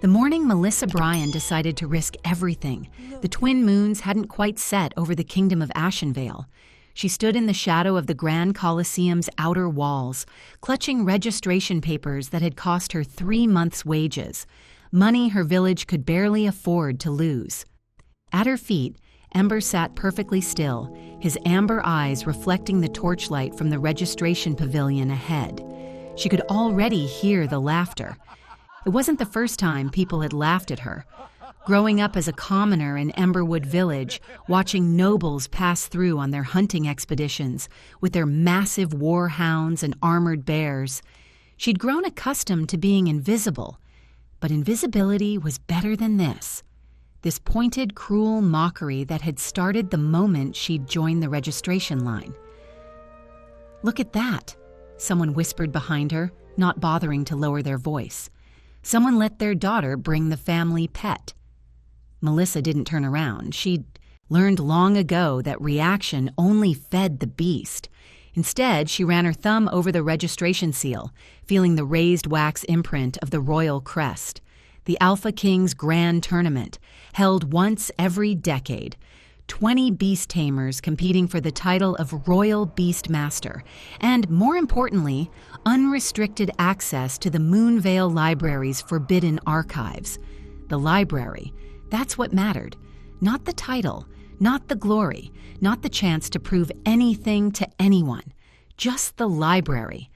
The morning Melissa Bryan decided to risk everything, the twin moons hadn't quite set over the kingdom of Ashenvale. She stood in the shadow of the Grand Colosseum's outer walls, clutching registration papers that had cost her 3 months' wages, money her village could barely afford to lose. At her feet, Ember sat perfectly still, his amber eyes reflecting the torchlight from the registration pavilion ahead. She could already hear the laughter. It wasn't the first time people had laughed at her. Growing up as a commoner in Emberwood Village, watching nobles pass through on their hunting expeditions with their massive war hounds and armored bears, she'd grown accustomed to being invisible. But invisibility was better than this pointed, cruel mockery that had started the moment she'd joined the registration line. "Look at that," someone whispered behind her, not bothering to lower their voice. Someone let their daughter bring the family pet. Melissa didn't turn around. She'd learned long ago that reaction only fed the beast. Instead, she ran her thumb over the registration seal, feeling the raised wax imprint of the royal crest. The Alpha King's Grand Tournament, held once every decade. 20 beast tamers competing for the title of Royal Beast Master, and more importantly, unrestricted access to the Moonvale Library's forbidden archives. The library, that's what mattered. Not the title, not the glory, not the chance to prove anything to anyone. Just the library.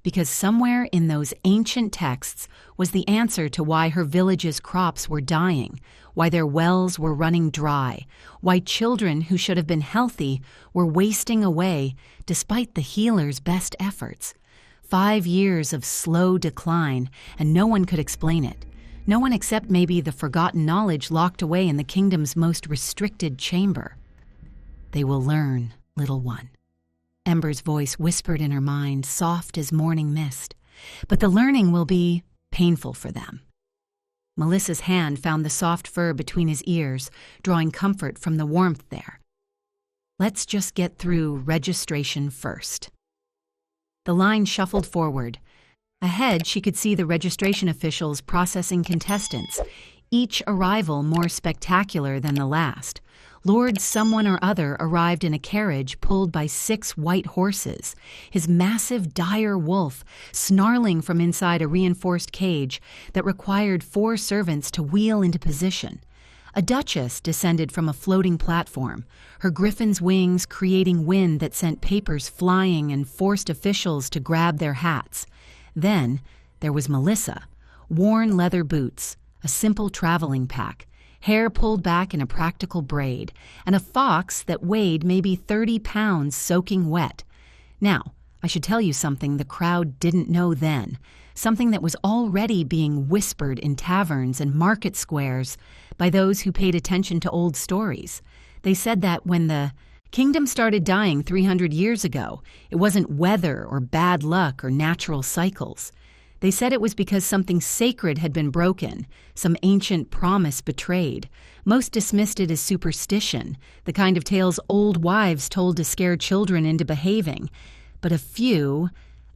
Because somewhere in those ancient texts was the answer to why her village's crops were dying, why their wells were running dry, why children who should have been healthy were wasting away despite the healer's best efforts. 5 years of slow decline, and no one could explain it. No one except maybe the forgotten knowledge locked away in the kingdom's most restricted chamber. "They will learn, little one." Ember's voice whispered in her mind, soft as morning mist. "But the learning will be painful for them." Melissa's hand found the soft fur between his ears, drawing comfort from the warmth there. "Let's just get through registration first." The line shuffled forward. Ahead, she could see the registration officials processing contestants, each arrival more spectacular than the last. Lord someone or other arrived in a carriage pulled by 6 white horses, his massive dire wolf snarling from inside a reinforced cage that required 4 servants to wheel into position. A duchess descended from a floating platform, her griffin's wings creating wind that sent papers flying and forced officials to grab their hats. Then there was Melissa, worn leather boots, a simple traveling pack, hair pulled back in a practical braid, and a fox that weighed maybe 30 pounds soaking wet. Now, I should tell you something the crowd didn't know then, something that was already being whispered in taverns and market squares by those who paid attention to old stories. They said that when the kingdom started dying 300 years ago, it wasn't weather or bad luck or natural cycles. They said it was because something sacred had been broken, some ancient promise betrayed. Most dismissed it as superstition, the kind of tales old wives told to scare children into behaving. But a few,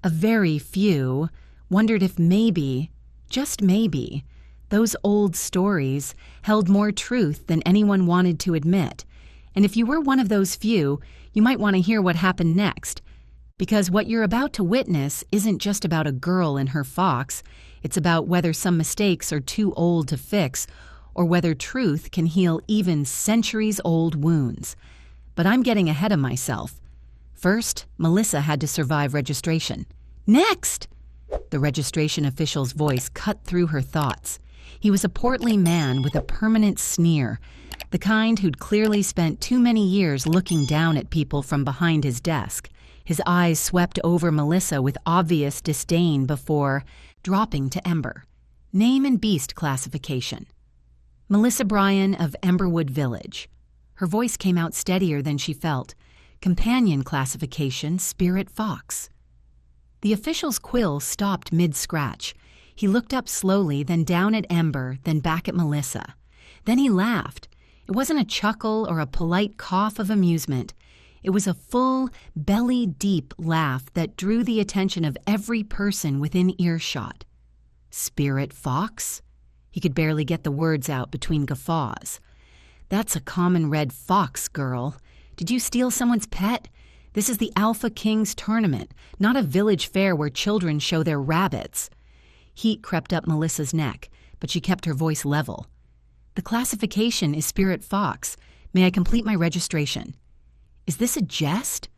a very few, wondered if maybe, just maybe, those old stories held more truth than anyone wanted to admit. And if you were one of those few, you might want to hear what happened next. Because what you're about to witness isn't just about a girl and her fox. It's about whether some mistakes are too old to fix, or whether truth can heal even centuries-old wounds. But I'm getting ahead of myself. First, Melissa had to survive registration. Next! The registration official's voice cut through her thoughts. He was a portly man with a permanent sneer, the kind who'd clearly spent too many years looking down at people from behind his desk. His eyes swept over Melissa with obvious disdain before dropping to Ember. Name and beast classification. Melissa Bryan of Emberwood Village. Her voice came out steadier than she felt. Companion classification, spirit fox. The official's quill stopped mid-scratch. He looked up slowly, then down at Ember, then back at Melissa. Then he laughed. It wasn't a chuckle or a polite cough of amusement. It was a full, belly-deep laugh that drew the attention of every person within earshot. "Spirit fox?" He could barely get the words out between guffaws. "That's a common red fox, girl. Did you steal someone's pet? This is the Alpha Kings tournament, not a village fair where children show their rabbits." Heat crept up Melissa's neck, but she kept her voice level. "The classification is Spirit Fox. May I complete my registration?" "Is this a jest?"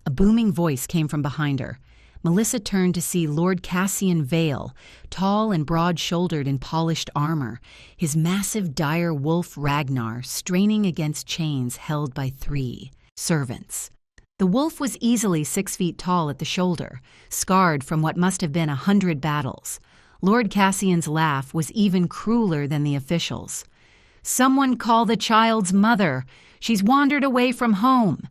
A booming voice came from behind her. Melissa turned to see Lord Cassian Vale, tall and broad-shouldered in polished armor, his massive dire wolf Ragnar straining against chains held by 3 servants. The wolf was easily 6 feet tall at the shoulder, scarred from what must have been 100 battles. Lord Cassian's laugh was even crueler than the officials. "Someone call the child's mother. She's wandered away from home."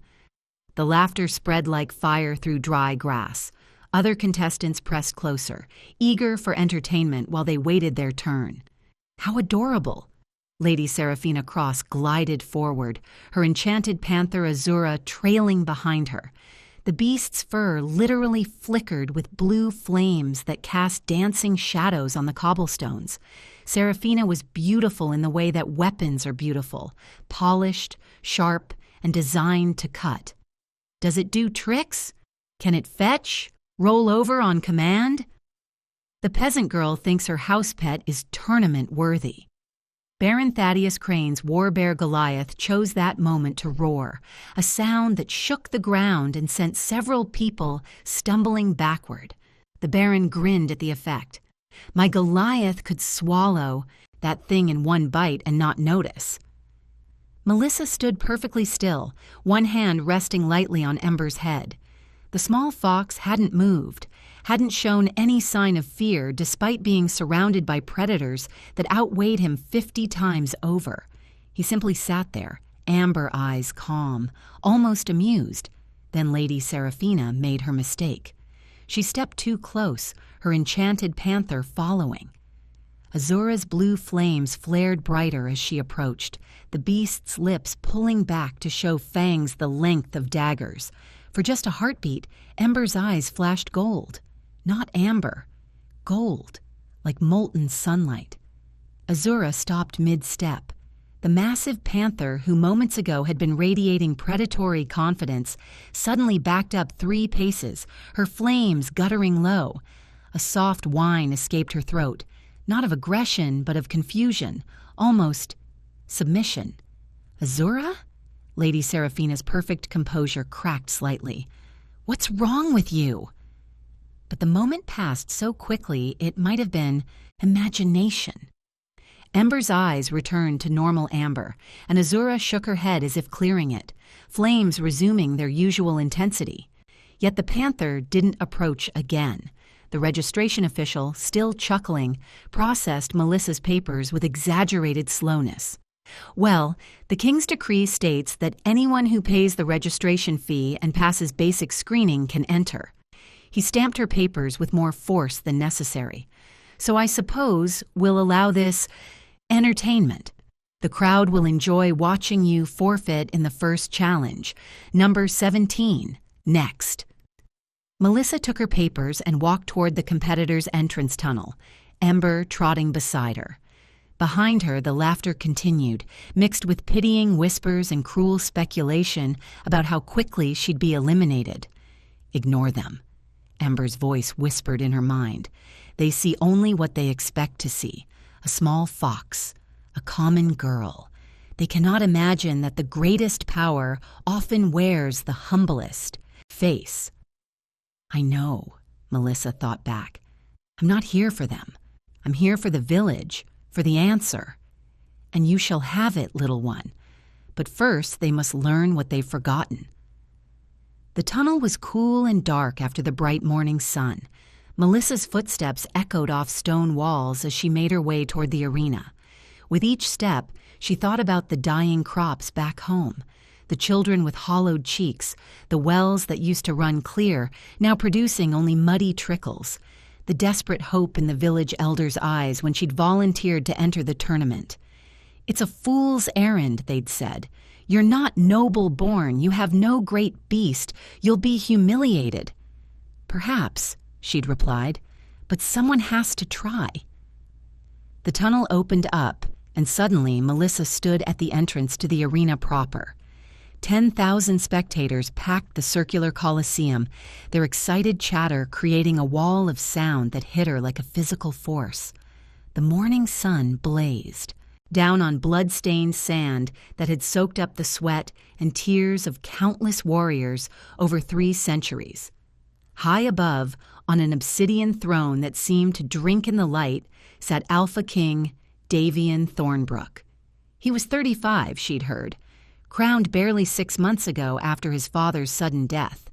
The laughter spread like fire through dry grass. Other contestants pressed closer, eager for entertainment while they waited their turn. How adorable! Lady Seraphina Cross glided forward, her enchanted panther Azura trailing behind her. The beast's fur literally flickered with blue flames that cast dancing shadows on the cobblestones. Seraphina was beautiful in the way that weapons are beautiful, polished, sharp, and designed to cut. Does it do tricks? Can it fetch? Roll over on command? The peasant girl thinks her house pet is tournament-worthy. Baron Thaddeus Crane's warbear Goliath chose that moment to roar, a sound that shook the ground and sent several people stumbling backward. The Baron grinned at the effect. My Goliath could swallow that thing in one bite and not notice. Melissa stood perfectly still, one hand resting lightly on Ember's head. The small fox hadn't moved, hadn't shown any sign of fear despite being surrounded by predators that outweighed him 50 times over. He simply sat there, amber eyes calm, almost amused. Then Lady Seraphina made her mistake. She stepped too close, her enchanted panther following. Azura's blue flames flared brighter as she approached, the beast's lips pulling back to show fangs the length of daggers. For just a heartbeat, Ember's eyes flashed gold. Not amber. Gold, like molten sunlight. Azura stopped mid-step. The massive panther, who moments ago had been radiating predatory confidence, suddenly backed up 3 paces, her flames guttering low. A soft whine escaped her throat, not of aggression, but of confusion, almost submission. "Azura?" Lady Seraphina's perfect composure cracked slightly. "What's wrong with you?" But the moment passed so quickly it might have been imagination. Ember's eyes returned to normal amber, and Azura shook her head as if clearing it, flames resuming their usual intensity. Yet the panther didn't approach again. The registration official, still chuckling, processed Melissa's papers with exaggerated slowness. "Well, the King's decree states that anyone who pays the registration fee and passes basic screening can enter." He stamped her papers with more force than necessary. "So I suppose we'll allow this entertainment. The crowd will enjoy watching you forfeit in the first challenge. Number 17, next." Melissa took her papers and walked toward the competitor's entrance tunnel, Ember trotting beside her. Behind her, the laughter continued, mixed with pitying whispers and cruel speculation about how quickly she'd be eliminated. "Ignore them," Ember's voice whispered in her mind. "They see only what they expect to see, a small fox, a common girl. They cannot imagine that the greatest power often wears the humblest face." "I know," Melissa thought back. "I'm not here for them. I'm here for the village, for the answer. And you shall have it, little one. But first they must learn what they've forgotten." The tunnel was cool and dark after the bright morning sun. Melissa's footsteps echoed off stone walls as she made her way toward the arena. With each step, she thought about the dying crops back home, the children with hollowed cheeks, the wells that used to run clear, now producing only muddy trickles, the desperate hope in the village elder's eyes when she'd volunteered to enter the tournament. "It's a fool's errand," they'd said. "You're not noble born, you have no great beast, you'll be humiliated." "Perhaps," she'd replied, "but someone has to try." The tunnel opened up, and suddenly Melissa stood at the entrance to the arena proper. 10,000 spectators packed the circular coliseum, their excited chatter creating a wall of sound that hit her like a physical force. The morning sun blazed down on blood-stained sand that had soaked up the sweat and tears of countless warriors over 3 centuries. High above, on an obsidian throne that seemed to drink in the light, sat Alpha King Davian Thornbrook. He was 35, she'd heard, crowned barely 6 months ago after his father's sudden death.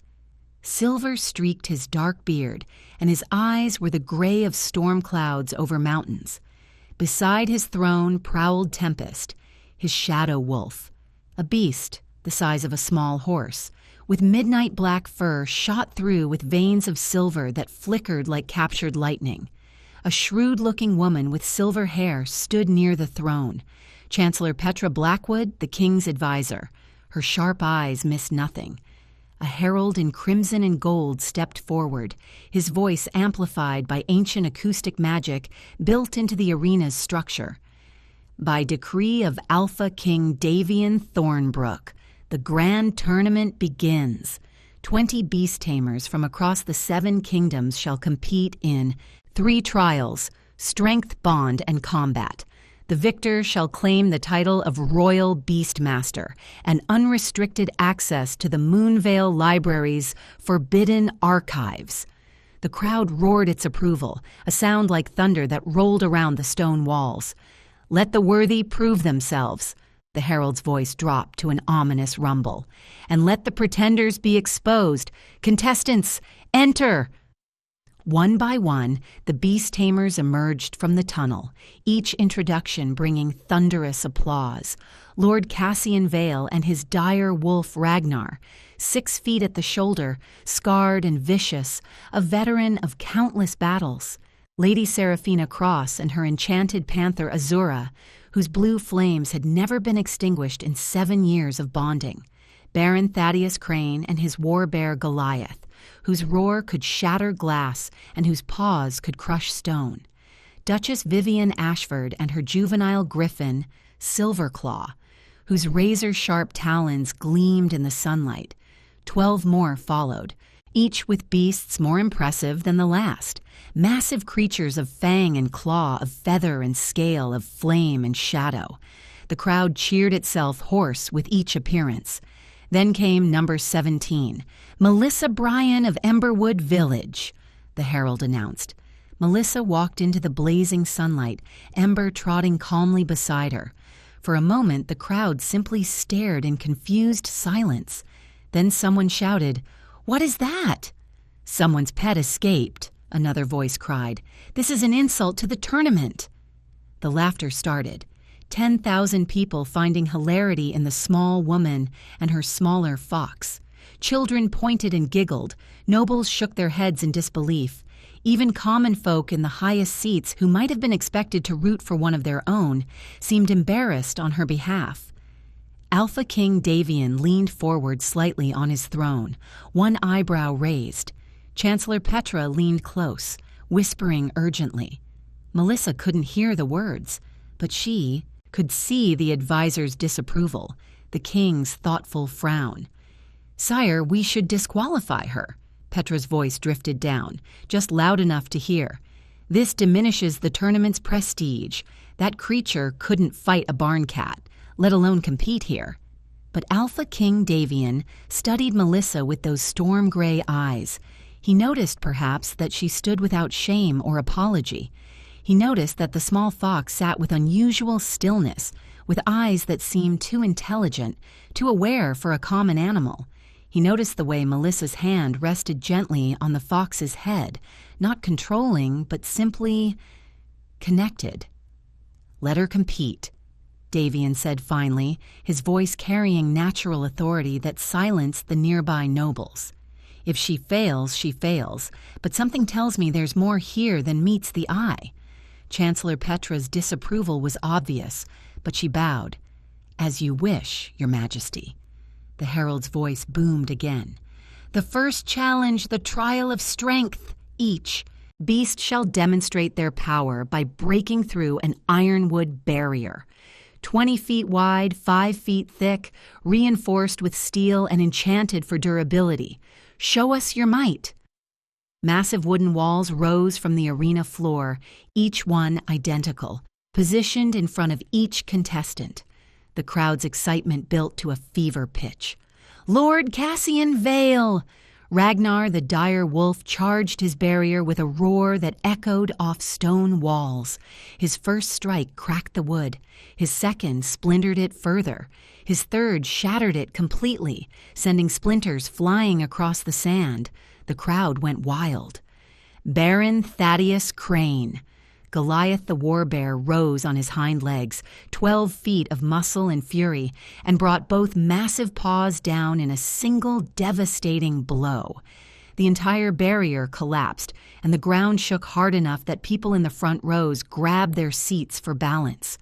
Silver streaked his dark beard, and his eyes were the gray of storm clouds over mountains. Beside his throne prowled Tempest, his shadow wolf, a beast the size of a small horse, with midnight black fur shot through with veins of silver that flickered like captured lightning. A shrewd-looking woman with silver hair stood near the throne, Chancellor Petra Blackwood, the king's advisor. Her sharp eyes missed nothing. A herald in crimson and gold stepped forward, his voice amplified by ancient acoustic magic built into the arena's structure. By decree of Alpha King Davian Thornbrook, the grand tournament begins. 20 beast tamers from across the 7 kingdoms shall compete in 3 trials: strength, bond, and combat. The victor shall claim the title of Royal Beastmaster and unrestricted access to the Moonvale Library's forbidden archives. The crowd roared its approval, a sound like thunder that rolled around the stone walls. Let the worthy prove themselves. The herald's voice dropped to an ominous rumble. And let the pretenders be exposed. Contestants, enter! One by one, the beast tamers emerged from the tunnel, each introduction bringing thunderous applause. Lord Cassian Vale and his dire wolf Ragnar, 6 feet at the shoulder, scarred and vicious, a veteran of countless battles. Lady Seraphina Cross and her enchanted panther Azura, whose blue flames had never been extinguished in 7 years of bonding. Baron Thaddeus Crane and his war bear Goliath, whose roar could shatter glass and whose paws could crush stone. Duchess Vivian Ashford and her juvenile griffin, Silverclaw, whose razor-sharp talons gleamed in the sunlight. 12 more followed, each with beasts more impressive than the last, massive creatures of fang and claw, of feather and scale, of flame and shadow. The crowd cheered itself hoarse with each appearance. Then came number 17, Melissa Bryan of Emberwood Village, the herald announced. Melissa walked into the blazing sunlight, Ember trotting calmly beside her. For a moment, the crowd simply stared in confused silence. Then someone shouted, "What is that?" "Someone's pet escaped," another voice cried. "This is an insult to the tournament." The laughter started. 10,000 people finding hilarity in the small woman and her smaller fox. Children pointed and giggled. Nobles shook their heads in disbelief. Even common folk in the highest seats, who might have been expected to root for one of their own, seemed embarrassed on her behalf. Alpha King Davian leaned forward slightly on his throne, one eyebrow raised. Chancellor Petra leaned close, whispering urgently. Melissa couldn't hear the words, but she could see the advisor's disapproval, the king's thoughtful frown. "Sire, we should disqualify her." Petra's voice drifted down, just loud enough to hear. "This diminishes the tournament's prestige. That creature couldn't fight a barn cat, let alone compete here." But Alpha King Davian studied Melissa with those storm-gray eyes. He noticed, perhaps, that she stood without shame or apology. He noticed that the small fox sat with unusual stillness, with eyes that seemed too intelligent, too aware for a common animal. He noticed the way Melissa's hand rested gently on the fox's head, not controlling, but simply connected. "Let her compete," Davian said finally, his voice carrying natural authority that silenced the nearby nobles. "If she fails, she fails, but something tells me there's more here than meets the eye." Chancellor Petra's disapproval was obvious, but she bowed. "As you wish, Your Majesty." The herald's voice boomed again. "The first challenge, the trial of strength, each." Beasts shall demonstrate their power by breaking through an ironwood barrier. 20 feet wide, 5 feet thick, reinforced with steel and enchanted for durability. Show us your might. Massive wooden walls rose from the arena floor, each one identical, positioned in front of each contestant. The crowd's excitement built to a fever pitch. Lord Cassian Vale! Ragnar the dire wolf charged his barrier with a roar that echoed off stone walls. His first strike cracked the wood. His second splintered it further. His third shattered it completely, sending splinters flying across the sand. The crowd went wild. Baron Thaddeus Crane. Goliath the warbear rose on his hind legs, 12 feet of muscle and fury, and brought both massive paws down in a single devastating blow. The entire barrier collapsed, and the ground shook hard enough that people in the front rows grabbed their seats for balance.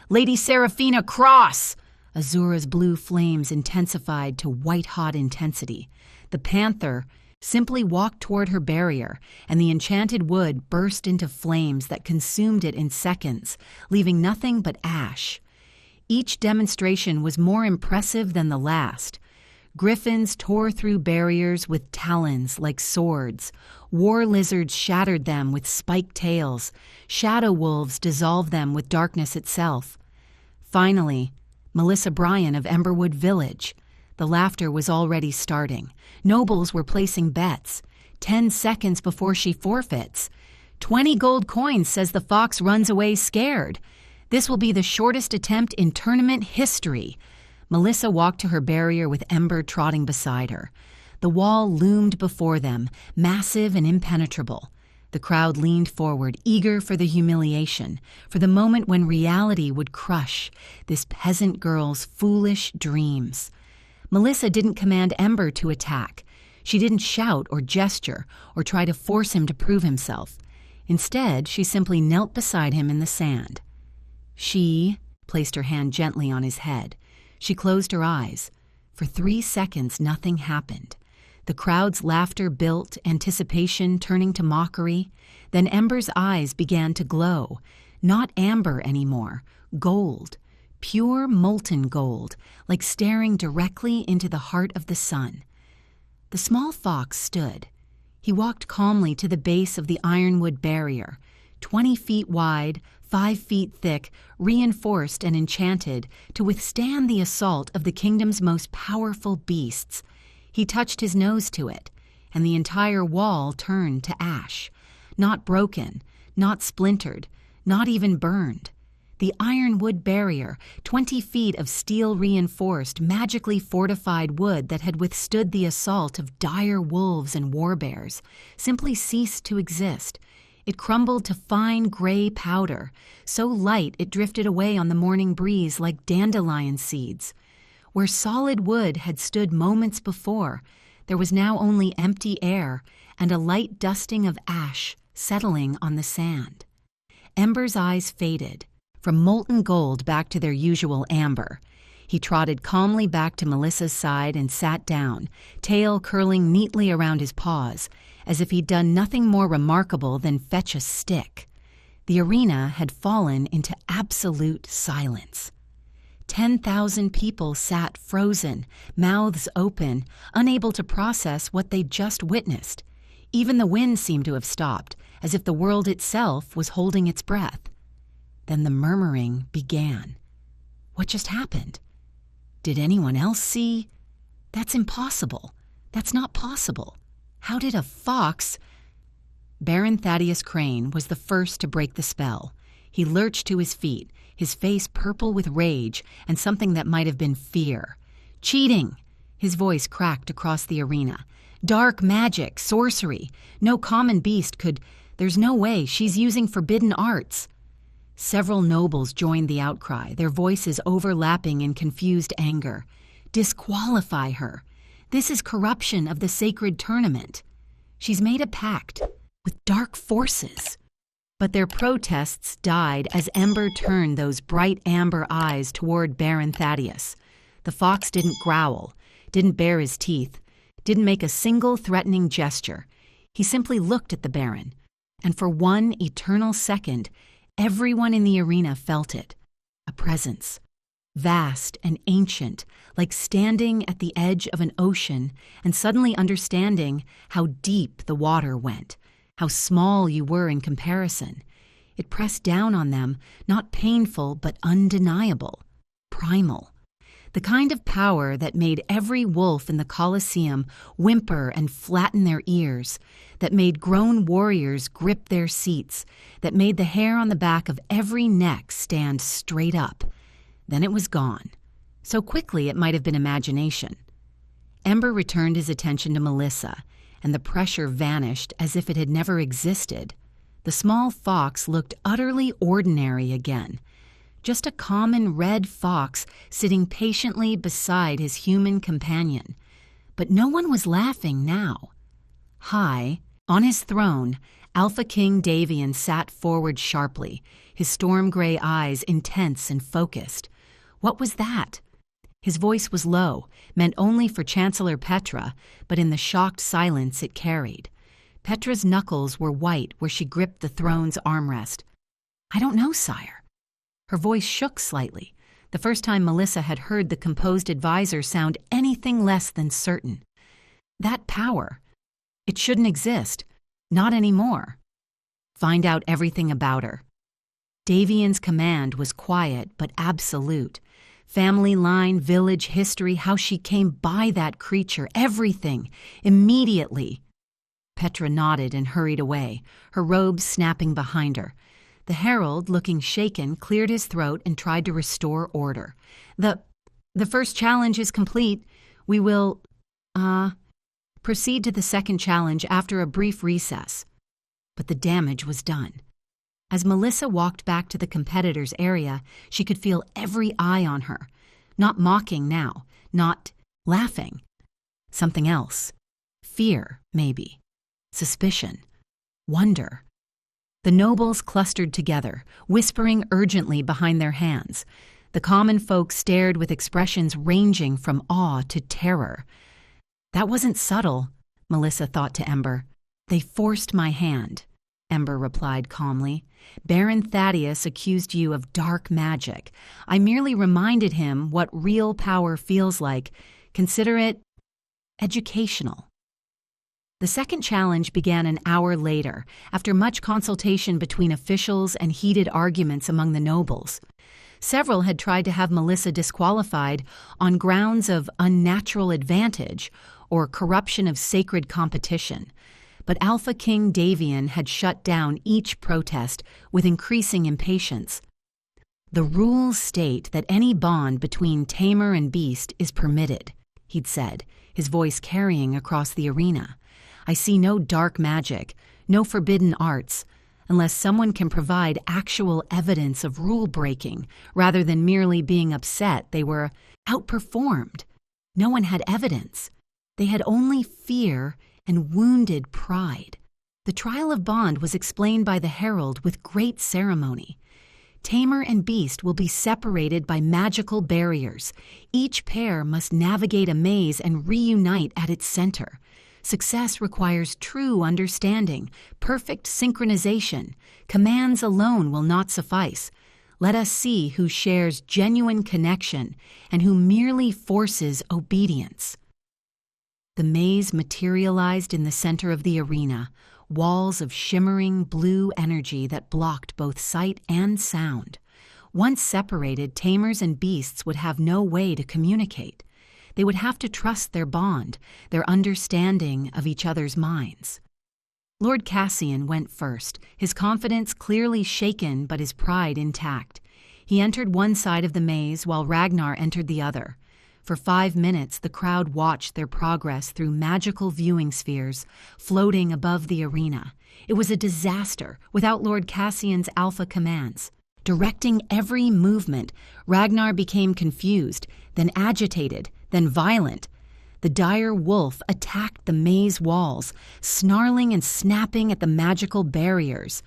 Lady Seraphina, cross! Azura's blue flames intensified to white-hot intensity. The panther simply walked toward her barrier, and the enchanted wood burst into flames that consumed it in seconds, leaving nothing but ash. Each demonstration was more impressive than the last. Griffins tore through barriers with talons like swords. War lizards shattered them with spiked tails. Shadow wolves dissolved them with darkness itself. Finally, Melissa Bryan of Emberwood Village. The laughter was already starting. Nobles were placing bets. 10 seconds before she forfeits. 20 gold coins says the fox runs away scared. This will be the shortest attempt in tournament history. Melissa walked to her barrier with Ember trotting beside her. The wall loomed before them, massive and impenetrable. The crowd leaned forward, eager for the humiliation, for the moment when reality would crush this peasant girl's foolish dreams. Melissa didn't command Ember to attack. She didn't shout or gesture or try to force him to prove himself. Instead, she simply knelt beside him in the sand. She placed her hand gently on his head. She closed her eyes. For 3 seconds, nothing happened. The crowd's laughter built, anticipation turning to mockery. Then Ember's eyes began to glow. Not amber anymore, gold. Pure molten gold, like staring directly into the heart of the sun. The small fox stood. He walked calmly to the base of the ironwood barrier, 20 feet wide, 5 feet thick, reinforced and enchanted to withstand the assault of the kingdom's most powerful beasts. He touched his nose to it, and the entire wall turned to ash. Not broken, not splintered, not even burned. The ironwood barrier, 20 feet of steel-reinforced, magically fortified wood that had withstood the assault of dire wolves and warbears, simply ceased to exist. It crumbled to fine gray powder, so light it drifted away on the morning breeze like dandelion seeds. Where solid wood had stood moments before, there was now only empty air and a light dusting of ash settling on the sand. Ember's eyes faded, from molten gold back to their usual amber. He trotted calmly back to Melissa's side and sat down, tail curling neatly around his paws, as if he'd done nothing more remarkable than fetch a stick. The arena had fallen into absolute silence. 10,000 people sat frozen, mouths open, unable to process what they'd just witnessed. Even the wind seemed to have stopped, as if the world itself was holding its breath. Then the murmuring began. What just happened? Did anyone else see? That's impossible. That's not possible. How did a fox? Baron Thaddeus Crane was the first to break the spell. He lurched to his feet, his face purple with rage and something that might have been fear. Cheating! His voice cracked across the arena. Dark magic, sorcery. No common beast could. There's no way. She's using forbidden arts. Several nobles joined the outcry, their voices overlapping in confused anger. Disqualify her. This is corruption of the sacred tournament. She's made a pact with dark forces. But their protests died as Ember turned those bright amber eyes toward Baron Thaddeus. The fox didn't growl, didn't bare his teeth, didn't make a single threatening gesture. He simply looked at the Baron, And for one eternal second, everyone in the arena felt it. A presence. Vast and ancient, like standing at the edge of an ocean and suddenly understanding how deep the water went, how small you were in comparison. It pressed down on them, not painful but undeniable, primal. The kind of power that made every wolf in the Colosseum whimper and flatten their ears, that made grown warriors grip their seats, that made the hair on the back of every neck stand straight up. Then it was gone. So quickly it might have been imagination. Ember returned his attention to Melissa, and the pressure vanished as if it had never existed. The small fox looked utterly ordinary again. Just a common red fox sitting patiently beside his human companion. But no one was laughing now. High, on his throne, Alpha King Davian sat forward sharply, his storm-gray eyes intense and focused. What was that? His voice was low, meant only for Chancellor Petra, but in the shocked silence it carried. Petra's knuckles were white where she gripped the throne's armrest. "I don't know, sire." Her voice shook slightly, the first time Melissa had heard the composed advisor sound anything less than certain. That power, it shouldn't exist, not anymore. Find out everything about her. Davian's command was quiet but absolute. Family line, village history, how she came by that creature, everything, immediately. Petra nodded and hurried away, her robes snapping behind her. The herald, looking shaken, cleared his throat and tried to restore order. The first challenge is complete. We will, proceed to the second challenge after a brief recess. But the damage was done. As Melissa walked back to the competitors' area, she could feel every eye on her. Not mocking now, not laughing. Something else. Fear, maybe. Suspicion. Wonder. The nobles clustered together, whispering urgently behind their hands. The common folk stared with expressions ranging from awe to terror. That wasn't subtle, Melissa thought to Ember. They forced my hand, Ember replied calmly. Baron Thaddeus accused you of dark magic. I merely reminded him what real power feels like. Consider it educational. The second challenge began an hour later, after much consultation between officials and heated arguments among the nobles. Several had tried to have Melissa disqualified on grounds of unnatural advantage or corruption of sacred competition. But Alpha King Davian had shut down each protest with increasing impatience. The rules state that any bond between tamer and beast is permitted, he'd said, his voice carrying across the arena. I see no dark magic, no forbidden arts, unless someone can provide actual evidence of rule-breaking rather than merely being upset they were outperformed. No one had evidence. They had only fear and wounded pride. The trial of bond was explained by the herald with great ceremony. Tamer and beast will be separated by magical barriers. Each pair must navigate a maze and reunite at its center. Success requires true understanding, perfect synchronization. Commands alone will not suffice. Let us see who shares genuine connection and who merely forces obedience. The maze materialized in the center of the arena, walls of shimmering blue energy that blocked both sight and sound. Once separated, tamers and beasts would have no way to communicate. They would have to trust their bond, their understanding of each other's minds. Lord Cassian went first, his confidence clearly shaken but his pride intact. He entered one side of the maze while Ragnar entered the other. For 5 minutes, the crowd watched their progress through magical viewing spheres floating above the arena. It was a disaster without Lord Cassian's alpha commands. Directing every movement, Ragnar became confused, then agitated, then violent. The dire wolf attacked the maze walls, snarling and snapping at the magical barriers.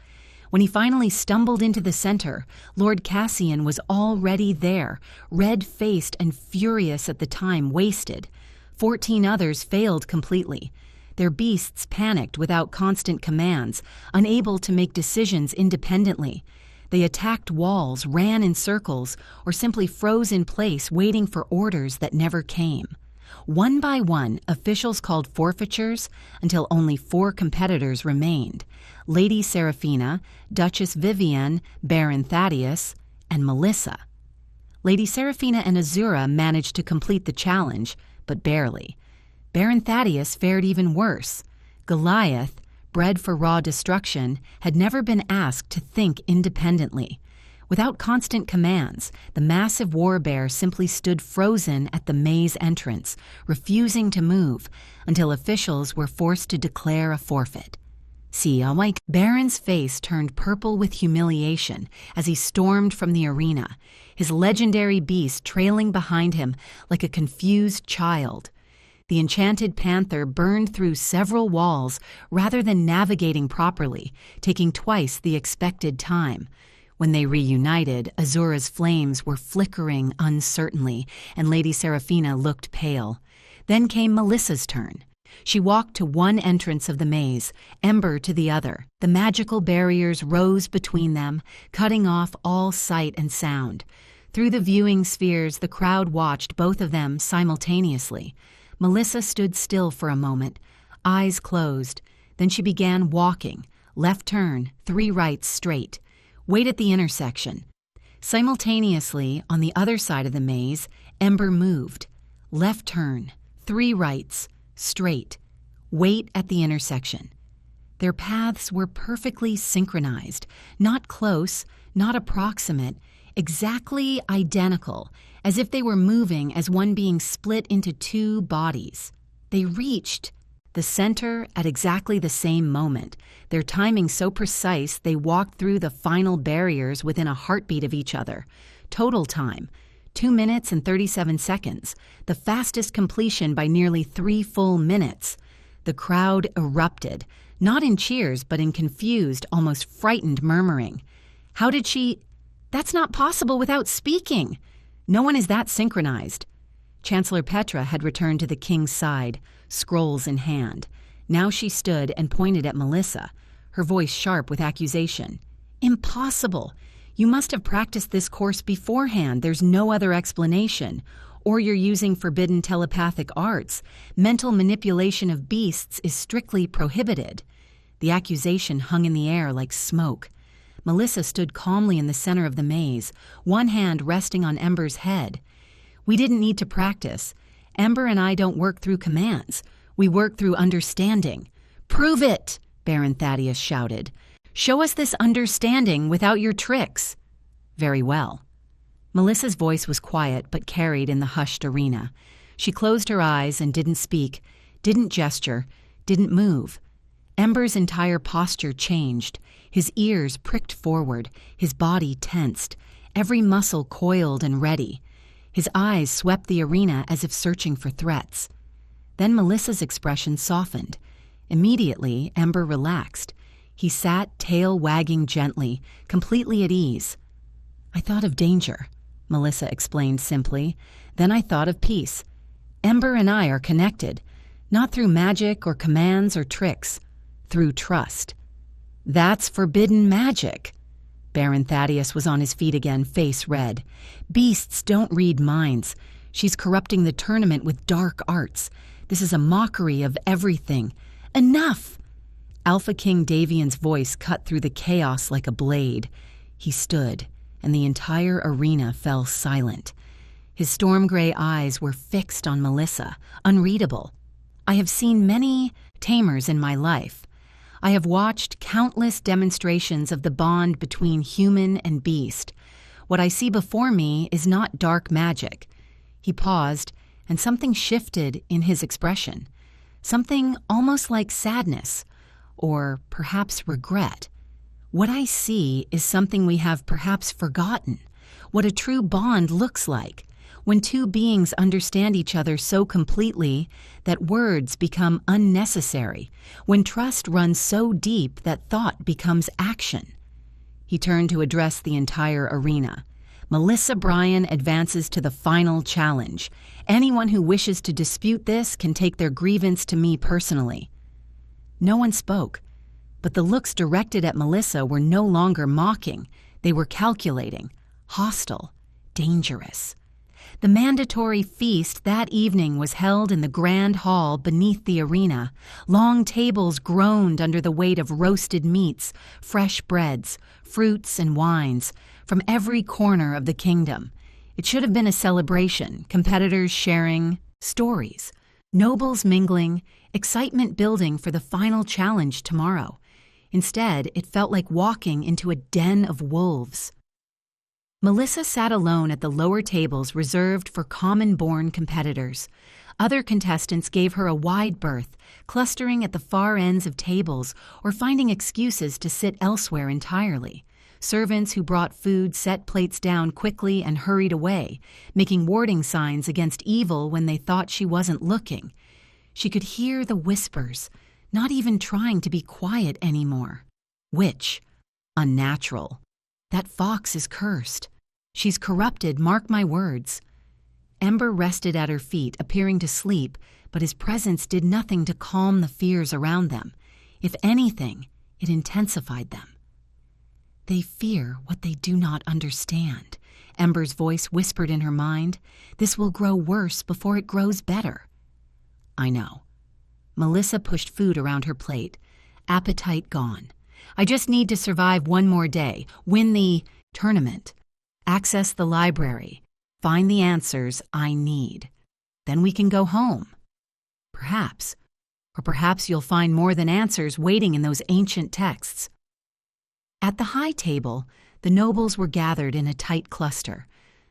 When he finally stumbled into the center, Lord Cassian was already there, red-faced and furious at the time wasted. 14 others failed completely. Their beasts panicked without constant commands, unable to make decisions independently. They attacked walls, ran in circles, or simply froze in place waiting for orders that never came. One by one, officials called forfeitures until only 4 competitors remained: Lady Seraphina, Duchess Vivian, Baron Thaddeus, and Melissa. Lady Seraphina and Azura managed to complete the challenge, but barely. Baron Thaddeus fared even worse. Goliath, bred for raw destruction, had never been asked to think independently. Without constant commands, the massive warbear simply stood frozen at the maze entrance, refusing to move, until officials were forced to declare a forfeit. See, Baron's face turned purple with humiliation as he stormed from the arena, his legendary beast trailing behind him like a confused child. The enchanted panther burned through several walls rather than navigating properly, taking twice the expected time. When they reunited, Azura's flames were flickering uncertainly, and Lady Seraphina looked pale. Then came Melissa's turn. She walked to one entrance of the maze, Ember to the other. The magical barriers rose between them, cutting off all sight and sound. Through the viewing spheres, the crowd watched both of them simultaneously. Melissa stood still for a moment, eyes closed. Then she began walking, left turn, 3 rights straight. Wait at the intersection. Simultaneously, on the other side of the maze, Ember moved. Left turn, 3 rights, straight. Wait at the intersection. Their paths were perfectly synchronized, not close, not approximate, exactly identical, as if they were moving as one being split into 2 bodies. They reached the center at exactly the same moment, their timing so precise they walked through the final barriers within a heartbeat of each other. Total time, 2 minutes and 37 seconds, the fastest completion by nearly 3 full minutes. The crowd erupted, not in cheers but in confused, almost frightened murmuring. How did she... That's not possible without speaking. No one is that synchronized. Chancellor Petra had returned to the king's side, scrolls in hand. Now she stood and pointed at Melissa, her voice sharp with accusation. Impossible! You must have practiced this course beforehand. There's no other explanation. Or you're using forbidden telepathic arts. Mental manipulation of beasts is strictly prohibited. The accusation hung in the air like smoke. Melissa stood calmly in the center of the maze, one hand resting on Ember's head. We didn't need to practice. Ember and I don't work through commands. We work through understanding. Prove it, Baron Thaddeus shouted. Show us this understanding without your tricks. Very well. Melissa's voice was quiet but carried in the hushed arena. She closed her eyes and didn't speak, didn't gesture, didn't move. Ember's entire posture changed. His ears pricked forward, his body tensed, every muscle coiled and ready. His eyes swept the arena as if searching for threats. Then Melissa's expression softened. Immediately, Ember relaxed. He sat, tail wagging gently, completely at ease. I thought of danger, Melissa explained simply. Then I thought of peace. Ember and I are connected, not through magic or commands or tricks, through trust. That's forbidden magic. Baron Thaddeus was on his feet again, face red. Beasts don't read minds. She's corrupting the tournament with dark arts. This is a mockery of everything. Enough! Alpha King Davian's voice cut through the chaos like a blade. He stood, and the entire arena fell silent. His storm gray eyes were fixed on Melissa, unreadable. I have seen many tamers in my life. I have watched countless demonstrations of the bond between human and beast. What I see before me is not dark magic. He paused, and something shifted in his expression. Something almost like sadness, or perhaps regret. What I see is something we have perhaps forgotten, what a true bond looks like, when 2 beings understand each other so completely that words become unnecessary, when trust runs so deep that thought becomes action. He turned to address the entire arena. Melissa Bryan advances to the final challenge. Anyone who wishes to dispute this can take their grievance to me personally. No one spoke, but the looks directed at Melissa were no longer mocking. They were calculating, hostile, dangerous. The mandatory feast that evening was held in the grand hall beneath the arena. Long tables groaned under the weight of roasted meats, fresh breads, fruits, and wines from every corner of the kingdom. It should have been a celebration, competitors sharing stories, nobles mingling, excitement building for the final challenge tomorrow. Instead, it felt like walking into a den of wolves. Melissa sat alone at the lower tables reserved for common-born competitors. Other contestants gave her a wide berth, clustering at the far ends of tables or finding excuses to sit elsewhere entirely. Servants who brought food set plates down quickly and hurried away, making warning signs against evil when they thought she wasn't looking. She could hear the whispers, not even trying to be quiet anymore. Witch. Unnatural. That fox is cursed. She's corrupted, mark my words. Ember rested at her feet, appearing to sleep, but his presence did nothing to calm the fears around them. If anything, it intensified them. They fear what they do not understand. Ember's voice whispered in her mind. This will grow worse before it grows better. I know. Melissa pushed food around her plate. Appetite gone. I just need to survive one more day, win the tournament, access the library, find the answers I need. Then we can go home. Perhaps. Or perhaps you'll find more than answers waiting in those ancient texts. At the high table, the nobles were gathered in a tight cluster.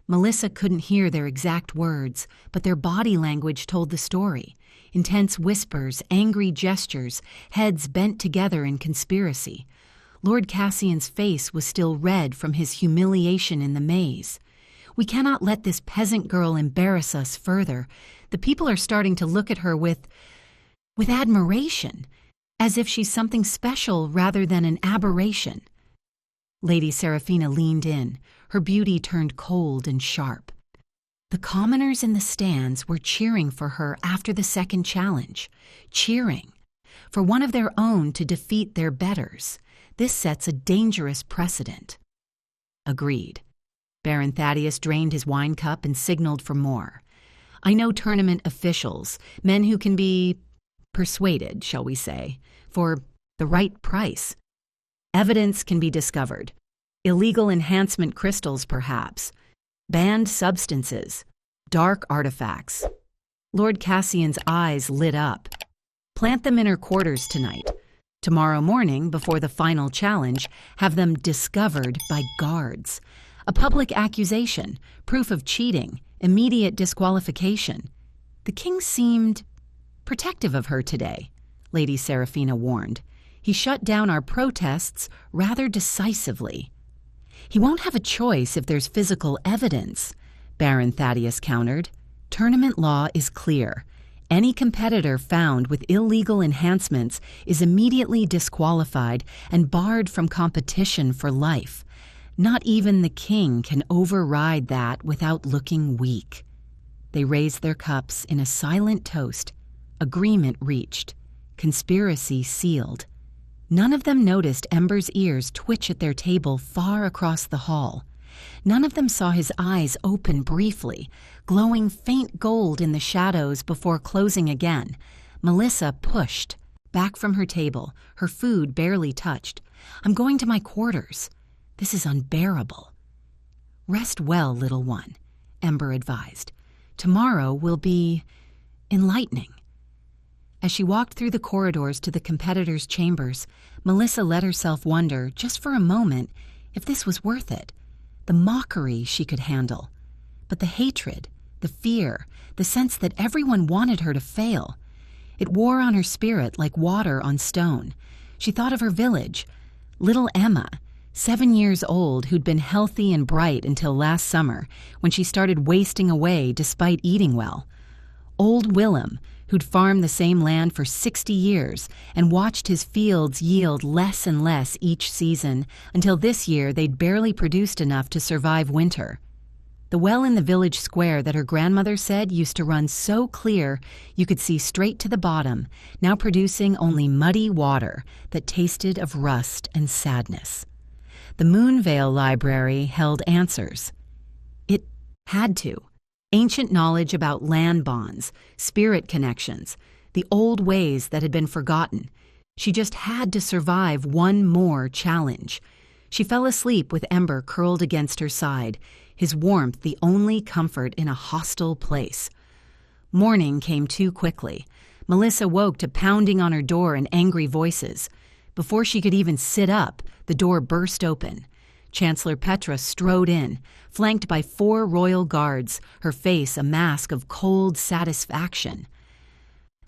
Melissa couldn't hear their exact words, but their body language told the story. Intense whispers, angry gestures, heads bent together in conspiracy. Lord Cassian's face was still red from his humiliation in the maze. We cannot let this peasant girl embarrass us further. The people are starting to look at her with admiration, as if she's something special rather than an aberration. Lady Seraphina leaned in, her beauty turned cold and sharp. The commoners in the stands were cheering for her after the second challenge, cheering for one of their own to defeat their betters. This sets a dangerous precedent. Agreed. Baron Thaddeus drained his wine cup and signaled for more. I know tournament officials, men who can be persuaded, shall we say, for the right price. Evidence can be discovered. Illegal enhancement crystals, perhaps. Banned substances. Dark artifacts. Lord Cassian's eyes lit up. Plant them in her quarters tonight. Tomorrow morning, before the final challenge, have them discovered by guards. A public accusation, proof of cheating, immediate disqualification. The king seemed protective of her today, Lady Seraphina warned. He shut down our protests rather decisively. He won't have a choice if there's physical evidence, Baron Thaddeus countered. Tournament law is clear. Any competitor found with illegal enhancements is immediately disqualified and barred from competition for life. Not even the king can override that without looking weak. They raised their cups in a silent toast. Agreement reached. Conspiracy sealed. None of them noticed Ember's ears twitch at their table far across the hall. None of them saw his eyes open briefly, glowing faint gold in the shadows before closing again. Melissa pushed back from her table, her food barely touched. I'm going to my quarters. This is unbearable. Rest well, little one, Ember advised. Tomorrow will be enlightening. As she walked through the corridors to the competitors' chambers, Melissa let herself wonder, just for a moment, if this was worth it. The mockery she could handle. But the hatred, the fear, the sense that everyone wanted her to fail. It wore on her spirit like water on stone. She thought of her village. Little Emma, 7 years old, who'd been healthy and bright until last summer, when she started wasting away despite eating well. Old Willem, who'd farmed the same land for 60 years and watched his fields yield less and less each season until this year they'd barely produced enough to survive winter. The well in the village square that her grandmother said used to run so clear you could see straight to the bottom, now producing only muddy water that tasted of rust and sadness. The Moonvale Library held answers. It had to. Ancient knowledge about land bonds, spirit connections, the old ways that had been forgotten. She just had to survive one more challenge. She fell asleep with Ember curled against her side, his warmth the only comfort in a hostile place. Morning came too quickly. Melissa woke to pounding on her door and angry voices. Before she could even sit up, the door burst open. Chancellor Petra strode in, flanked by 4 royal guards, her face a mask of cold satisfaction.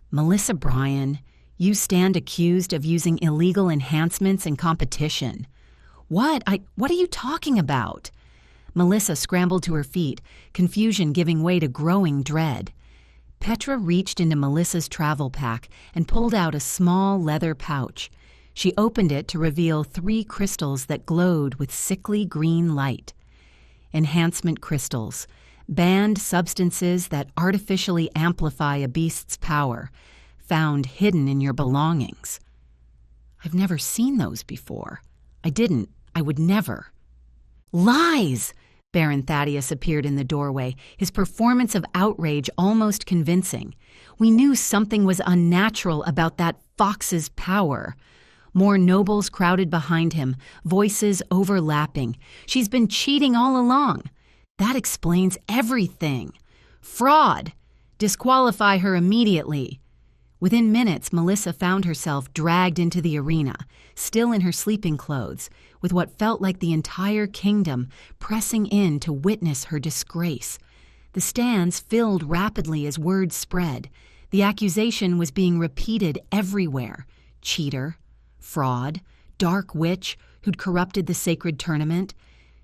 "Melissa Bryan, you stand accused of using illegal enhancements in competition." What are you talking about?" Melissa scrambled to her feet, confusion giving way to growing dread. Petra reached into Melissa's travel pack and pulled out a small leather pouch. She opened it to reveal 3 crystals that glowed with sickly green light. Enhancement crystals, banned substances that artificially amplify a beast's power, found hidden in your belongings. "I've never seen those before. I would never." "Lies!" Baron Thaddeus appeared in the doorway, his performance of outrage almost convincing. "We knew something was unnatural about that fox's power." More nobles crowded behind him, voices overlapping. "She's been cheating all along. That explains everything. Fraud! Disqualify her immediately." Within minutes, Melissa found herself dragged into the arena, still in her sleeping clothes, with what felt like the entire kingdom pressing in to witness her disgrace. The stands filled rapidly as word spread. The accusation was being repeated everywhere. Cheater, fraud, dark witch who'd corrupted the sacred tournament.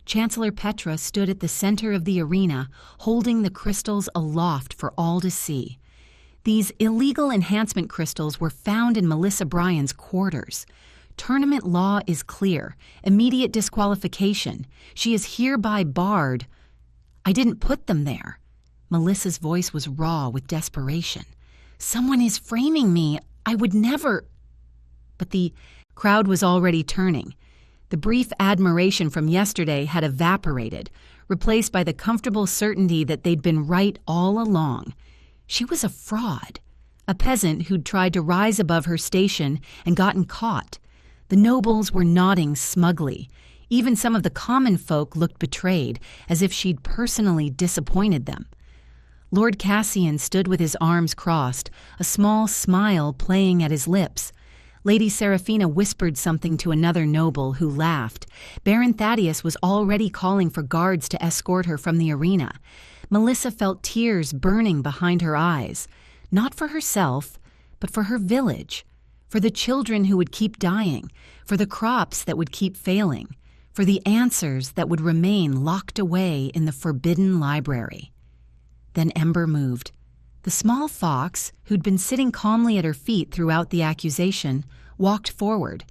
Chancellor Petra stood at the center of the arena, holding the crystals aloft for all to see. These illegal enhancement crystals were found in Melissa Bryan's quarters. Tournament law is clear. Immediate disqualification. She is hereby barred. "I didn't put them there." Melissa's voice was raw with desperation. "Someone is framing me. I would never." But the crowd was already turning. The brief admiration from yesterday had evaporated, replaced by the comfortable certainty that they'd been right all along. She was a fraud, a peasant who'd tried to rise above her station and gotten caught. The nobles were nodding smugly. Even some of the common folk looked betrayed, as if she'd personally disappointed them. Lord Cassian stood with his arms crossed, a small smile playing at his lips. Lady Seraphina whispered something to another noble who laughed. Baron Thaddeus was already calling for guards to escort her from the arena. Melissa felt tears burning behind her eyes, not for herself, but for her village, for the children who would keep dying, for the crops that would keep failing, for the answers that would remain locked away in the forbidden library. Then Ember moved. The small fox, who'd been sitting calmly at her feet throughout the accusation, walked forward.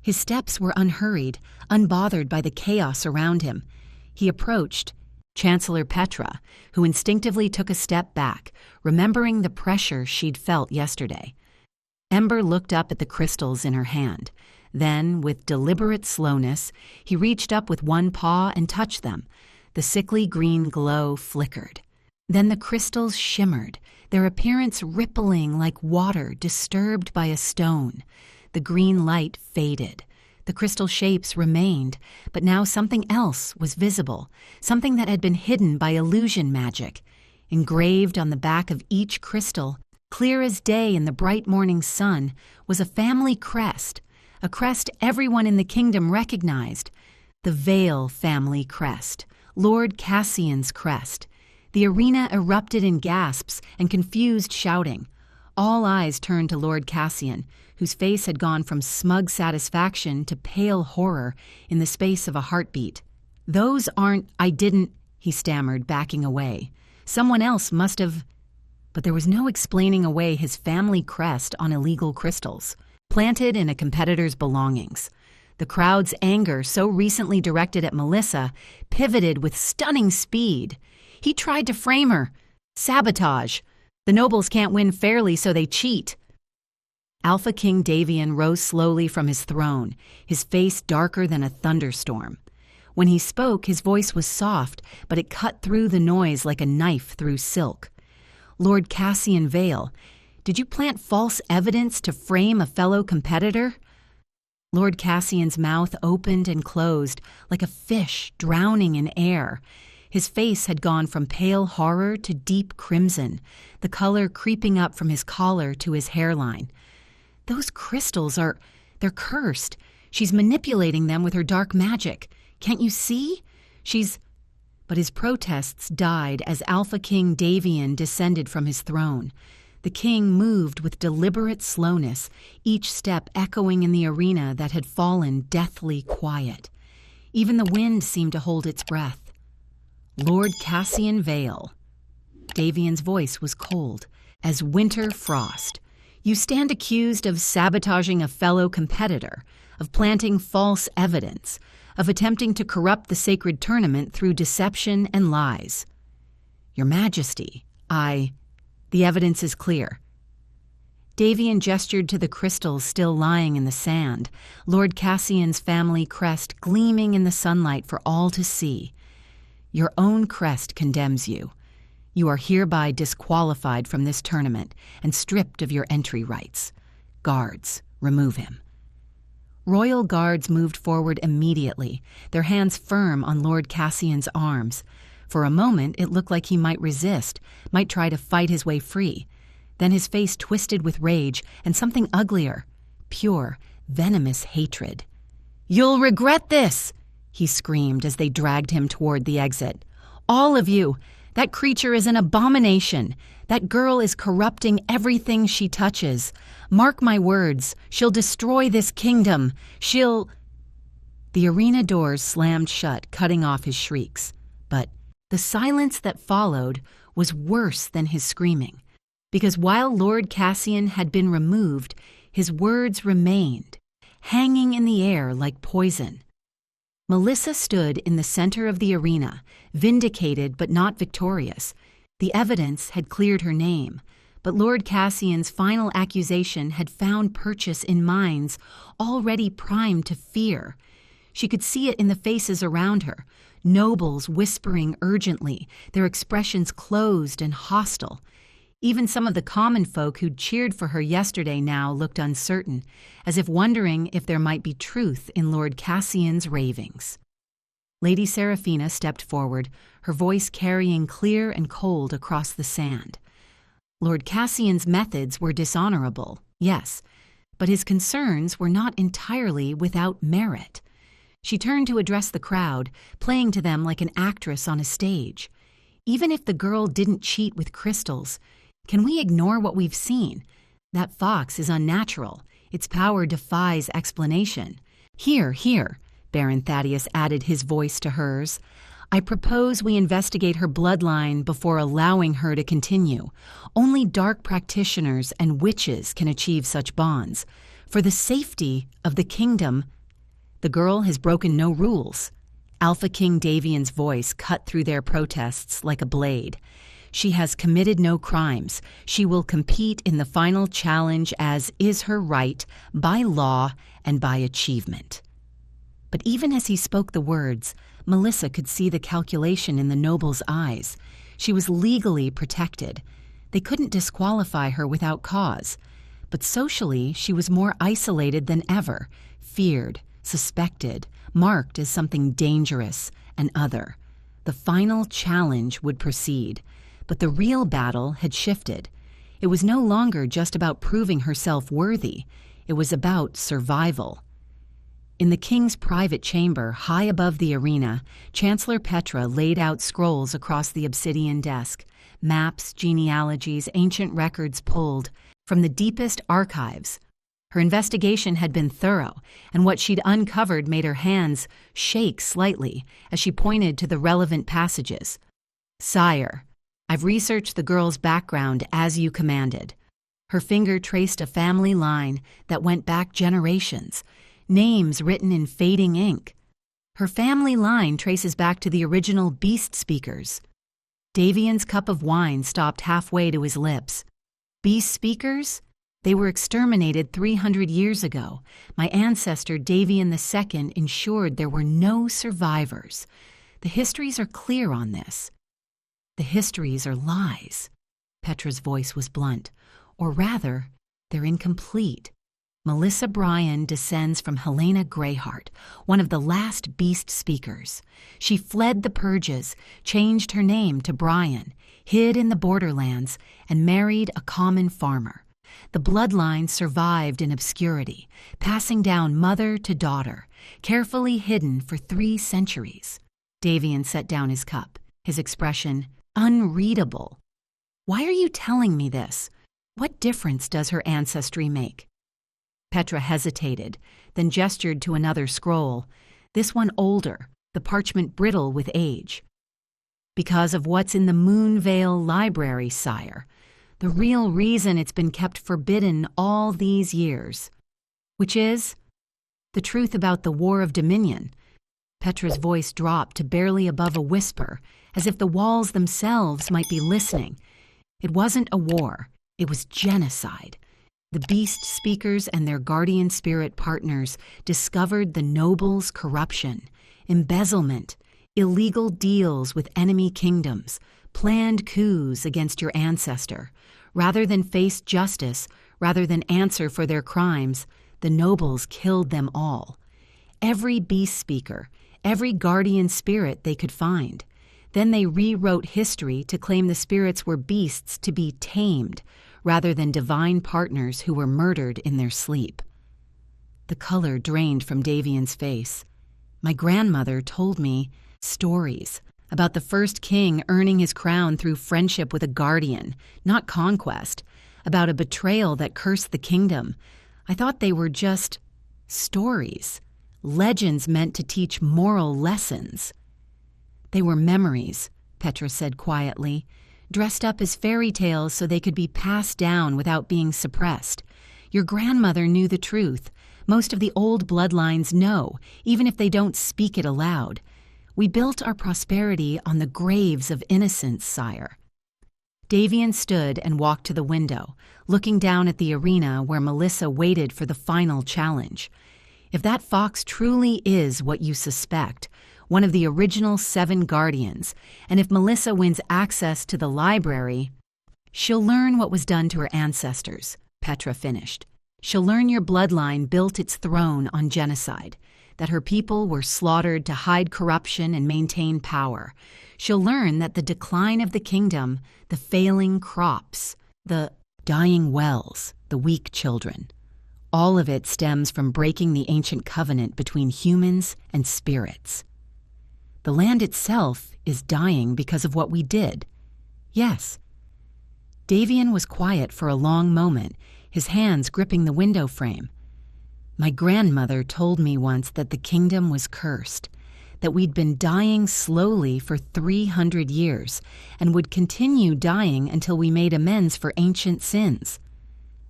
His steps were unhurried, unbothered by the chaos around him. He approached Chancellor Petra, who instinctively took a step back, remembering the pressure she'd felt yesterday. Ember looked up at the crystals in her hand. Then, with deliberate slowness, he reached up with one paw and touched them. The sickly green glow flickered. Then the crystals shimmered, their appearance rippling like water disturbed by a stone. The green light faded. The crystal shapes remained, but now something else was visible, something that had been hidden by illusion magic. Engraved on the back of each crystal, clear as day in the bright morning sun, was a family crest, a crest everyone in the kingdom recognized. The Vale family crest, Lord Cassian's crest. The arena erupted in gasps and confused shouting. All eyes turned to Lord Cassian, whose face had gone from smug satisfaction to pale horror in the space of a heartbeat. "Those aren't, he stammered, backing away. "Someone else must have—" But there was no explaining away his family crest on illegal crystals, planted in a competitor's belongings. The crowd's anger, so recently directed at Melissa, pivoted with stunning speed. He tried to frame her. Sabotage. The nobles can't win fairly, so they cheat. Alpha King Davian rose slowly from his throne, his face darker than a thunderstorm. When he spoke, his voice was soft, but it cut through the noise like a knife through silk. Lord Cassian Vale, did you plant false evidence to frame a fellow competitor? Lord Cassian's mouth opened and closed like a fish drowning in air. His face had gone from pale horror to deep crimson, the color creeping up from his collar to his hairline. Those crystals they're cursed. She's manipulating them with her dark magic. Can't you see? But his protests died as Alpha King Davian descended from his throne. The king moved with deliberate slowness, each step echoing in the arena that had fallen deathly quiet. Even the wind seemed to hold its breath. Lord Cassian Vale. Davian's voice was cold as winter frost. You stand accused of sabotaging a fellow competitor, of planting false evidence, of attempting to corrupt the sacred tournament through deception and lies. Your Majesty, the evidence is clear. Davian gestured to the crystals still lying in the sand, Lord Cassian's family crest gleaming in the sunlight for all to see. Your own crest condemns you. You are hereby disqualified from this tournament and stripped of your entry rights. Guards, remove him. Royal guards moved forward immediately, their hands firm on Lord Cassian's arms. For a moment, it looked like he might resist, might try to fight his way free. Then his face twisted with rage and something uglier, pure, venomous hatred. "You'll regret this!" he screamed as they dragged him toward the exit. "All of you! That creature is an abomination. That girl is corrupting everything she touches. Mark my words, she'll destroy this kingdom. The arena doors slammed shut, cutting off his shrieks. But the silence that followed was worse than his screaming, because while Lord Cassian had been removed, his words remained, hanging in the air like poison. Melissa stood in the center of the arena, vindicated but not victorious. The evidence had cleared her name, but Lord Cassian's final accusation had found purchase in minds already primed to fear. She could see it in the faces around her, nobles whispering urgently, their expressions closed and hostile. Even some of the common folk who'd cheered for her yesterday now looked uncertain, as if wondering if there might be truth in Lord Cassian's ravings. Lady Seraphina stepped forward, her voice carrying clear and cold across the sand. Lord Cassian's methods were dishonorable, yes, but his concerns were not entirely without merit. She turned to address the crowd, playing to them like an actress on a stage. Even if the girl didn't cheat with crystals, can we ignore what we've seen? That fox is unnatural. Its power defies explanation. Here, Baron Thaddeus added his voice to hers. I propose we investigate her bloodline before allowing her to continue. Only dark practitioners and witches can achieve such bonds. For the safety of the kingdom, the girl has broken no rules. Alpha King Davian's voice cut through their protests like a blade. She has committed no crimes. She will compete in the final challenge as is her right, by law and by achievement. But even as he spoke the words, Melissa could see the calculation in the noble's eyes. She was legally protected. They couldn't disqualify her without cause. But socially, she was more isolated than ever, feared, suspected, marked as something dangerous and other. The final challenge would proceed, but the real battle had shifted. It was no longer just about proving herself worthy. It was about survival. In the king's private chamber, high above the arena, Chancellor Petra laid out scrolls across the obsidian desk, maps, genealogies, ancient records pulled from the deepest archives. Her investigation had been thorough, and what she'd uncovered made her hands shake slightly as she pointed to the relevant passages. Sire, I've researched the girl's background as you commanded. Her finger traced a family line that went back generations. names written in fading ink. Her family line traces back to the original beast speakers. Davian's cup of wine stopped halfway to his lips. Beast speakers? They were exterminated 300 years ago. My ancestor Davian II ensured there were no survivors. The histories are clear on this. The histories are lies. Petra's voice was blunt. Or rather, they're incomplete. Melissa Bryan descends from Helena Greyheart, one of the last beast speakers. She fled the purges, changed her name to Bryan, hid in the borderlands, and married a common farmer. The bloodline survived in obscurity, passing down mother to daughter, carefully hidden for 3 centuries. Davian set down his cup, his expression unreadable. Why are you telling me this? What difference does her ancestry make? Petra hesitated, then gestured to another scroll, this one older, the parchment brittle with age. Because of what's in the Moonvale Library, sire. The real reason it's been kept forbidden all these years. Which is the truth about the War of Dominion. Petra's voice dropped to barely above a whisper, as if the walls themselves might be listening. It wasn't a war, it was genocide. The beast speakers and their guardian spirit partners discovered the nobles' corruption, embezzlement, illegal deals with enemy kingdoms, planned coups against your ancestor. Rather than face justice, rather than answer for their crimes, the nobles killed them all. Every beast speaker, every guardian spirit they could find. Then they rewrote history to claim the spirits were beasts to be tamed, rather than divine partners who were murdered in their sleep. The color drained from Davian's face. My grandmother told me stories about the first king earning his crown through friendship with a guardian, not conquest, about a betrayal that cursed the kingdom. I thought they were just stories, legends meant to teach moral lessons. They were memories, Petra said quietly, dressed up as fairy tales so they could be passed down without being suppressed. Your grandmother knew the truth. Most of the old bloodlines know, even if they don't speak it aloud. We built our prosperity on the graves of innocence, sire. Davian stood and walked to the window, looking down at the arena where Melissa waited for the final challenge. If that fox truly is what you suspect, one of the original 7 guardians, and if Melissa wins access to the library, she'll learn what was done to her ancestors, Petra finished. She'll learn your bloodline built its throne on genocide, that her people were slaughtered to hide corruption and maintain power. She'll learn that the decline of the kingdom, the failing crops, the dying wells, the weak children, all of it stems from breaking the ancient covenant between humans and spirits. The land itself is dying because of what we did. Yes. Davian was quiet for a long moment, his hands gripping the window frame. My grandmother told me once that the kingdom was cursed, that we'd been dying slowly for 300 years and would continue dying until we made amends for ancient sins.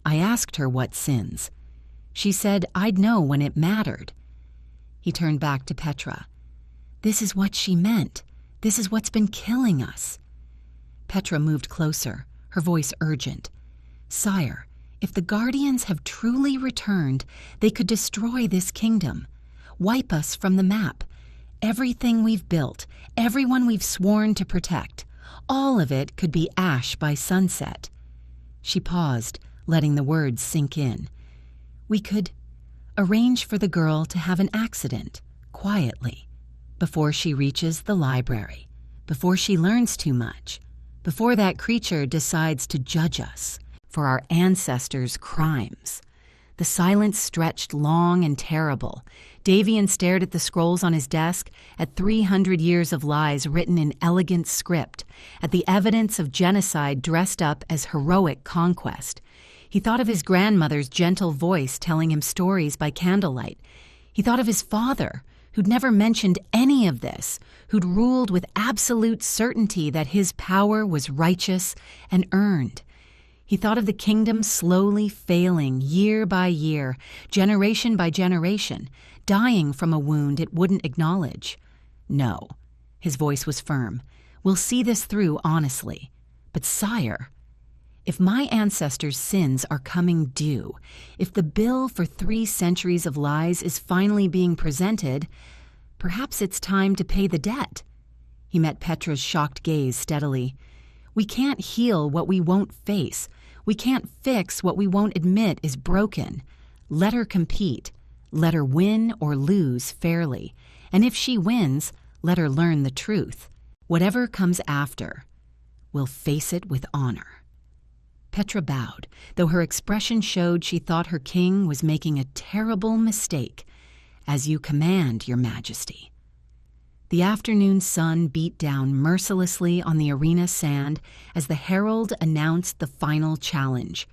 I asked her what sins. She said I'd know when it mattered. He turned back to Petra. This is what she meant. This is what's been killing us. Petra moved closer, her voice urgent. Sire, if the Guardians have truly returned, they could destroy this kingdom, wipe us from the map. Everything we've built, everyone we've sworn to protect, all of it could be ash by sunset. She paused, letting the words sink in. We could arrange for the girl to have an accident, quietly, before she reaches the library, before she learns too much, before that creature decides to judge us for our ancestors' crimes. The silence stretched long and terrible. Davian stared at the scrolls on his desk, at 300 years of lies written in elegant script, at the evidence of genocide dressed up as heroic conquest. He thought of his grandmother's gentle voice telling him stories by candlelight. He thought of his father, who'd never mentioned any of this, who'd ruled with absolute certainty that his power was righteous and earned. He thought of the kingdom slowly failing year by year, generation by generation, dying from a wound it wouldn't acknowledge. No, his voice was firm. We'll see this through honestly. But sire, if my ancestors' sins are coming due, if the bill for 3 centuries of lies is finally being presented, perhaps it's time to pay the debt. He met Petra's shocked gaze steadily. We can't heal what we won't face. We can't fix what we won't admit is broken. Let her compete. Let her win or lose fairly. And if she wins, let her learn the truth. Whatever comes after, we'll face it with honor. Petra bowed, though her expression showed she thought her king was making a terrible mistake. As you command, Your Majesty. The afternoon sun beat down mercilessly on the arena sand as the herald announced the final challenge.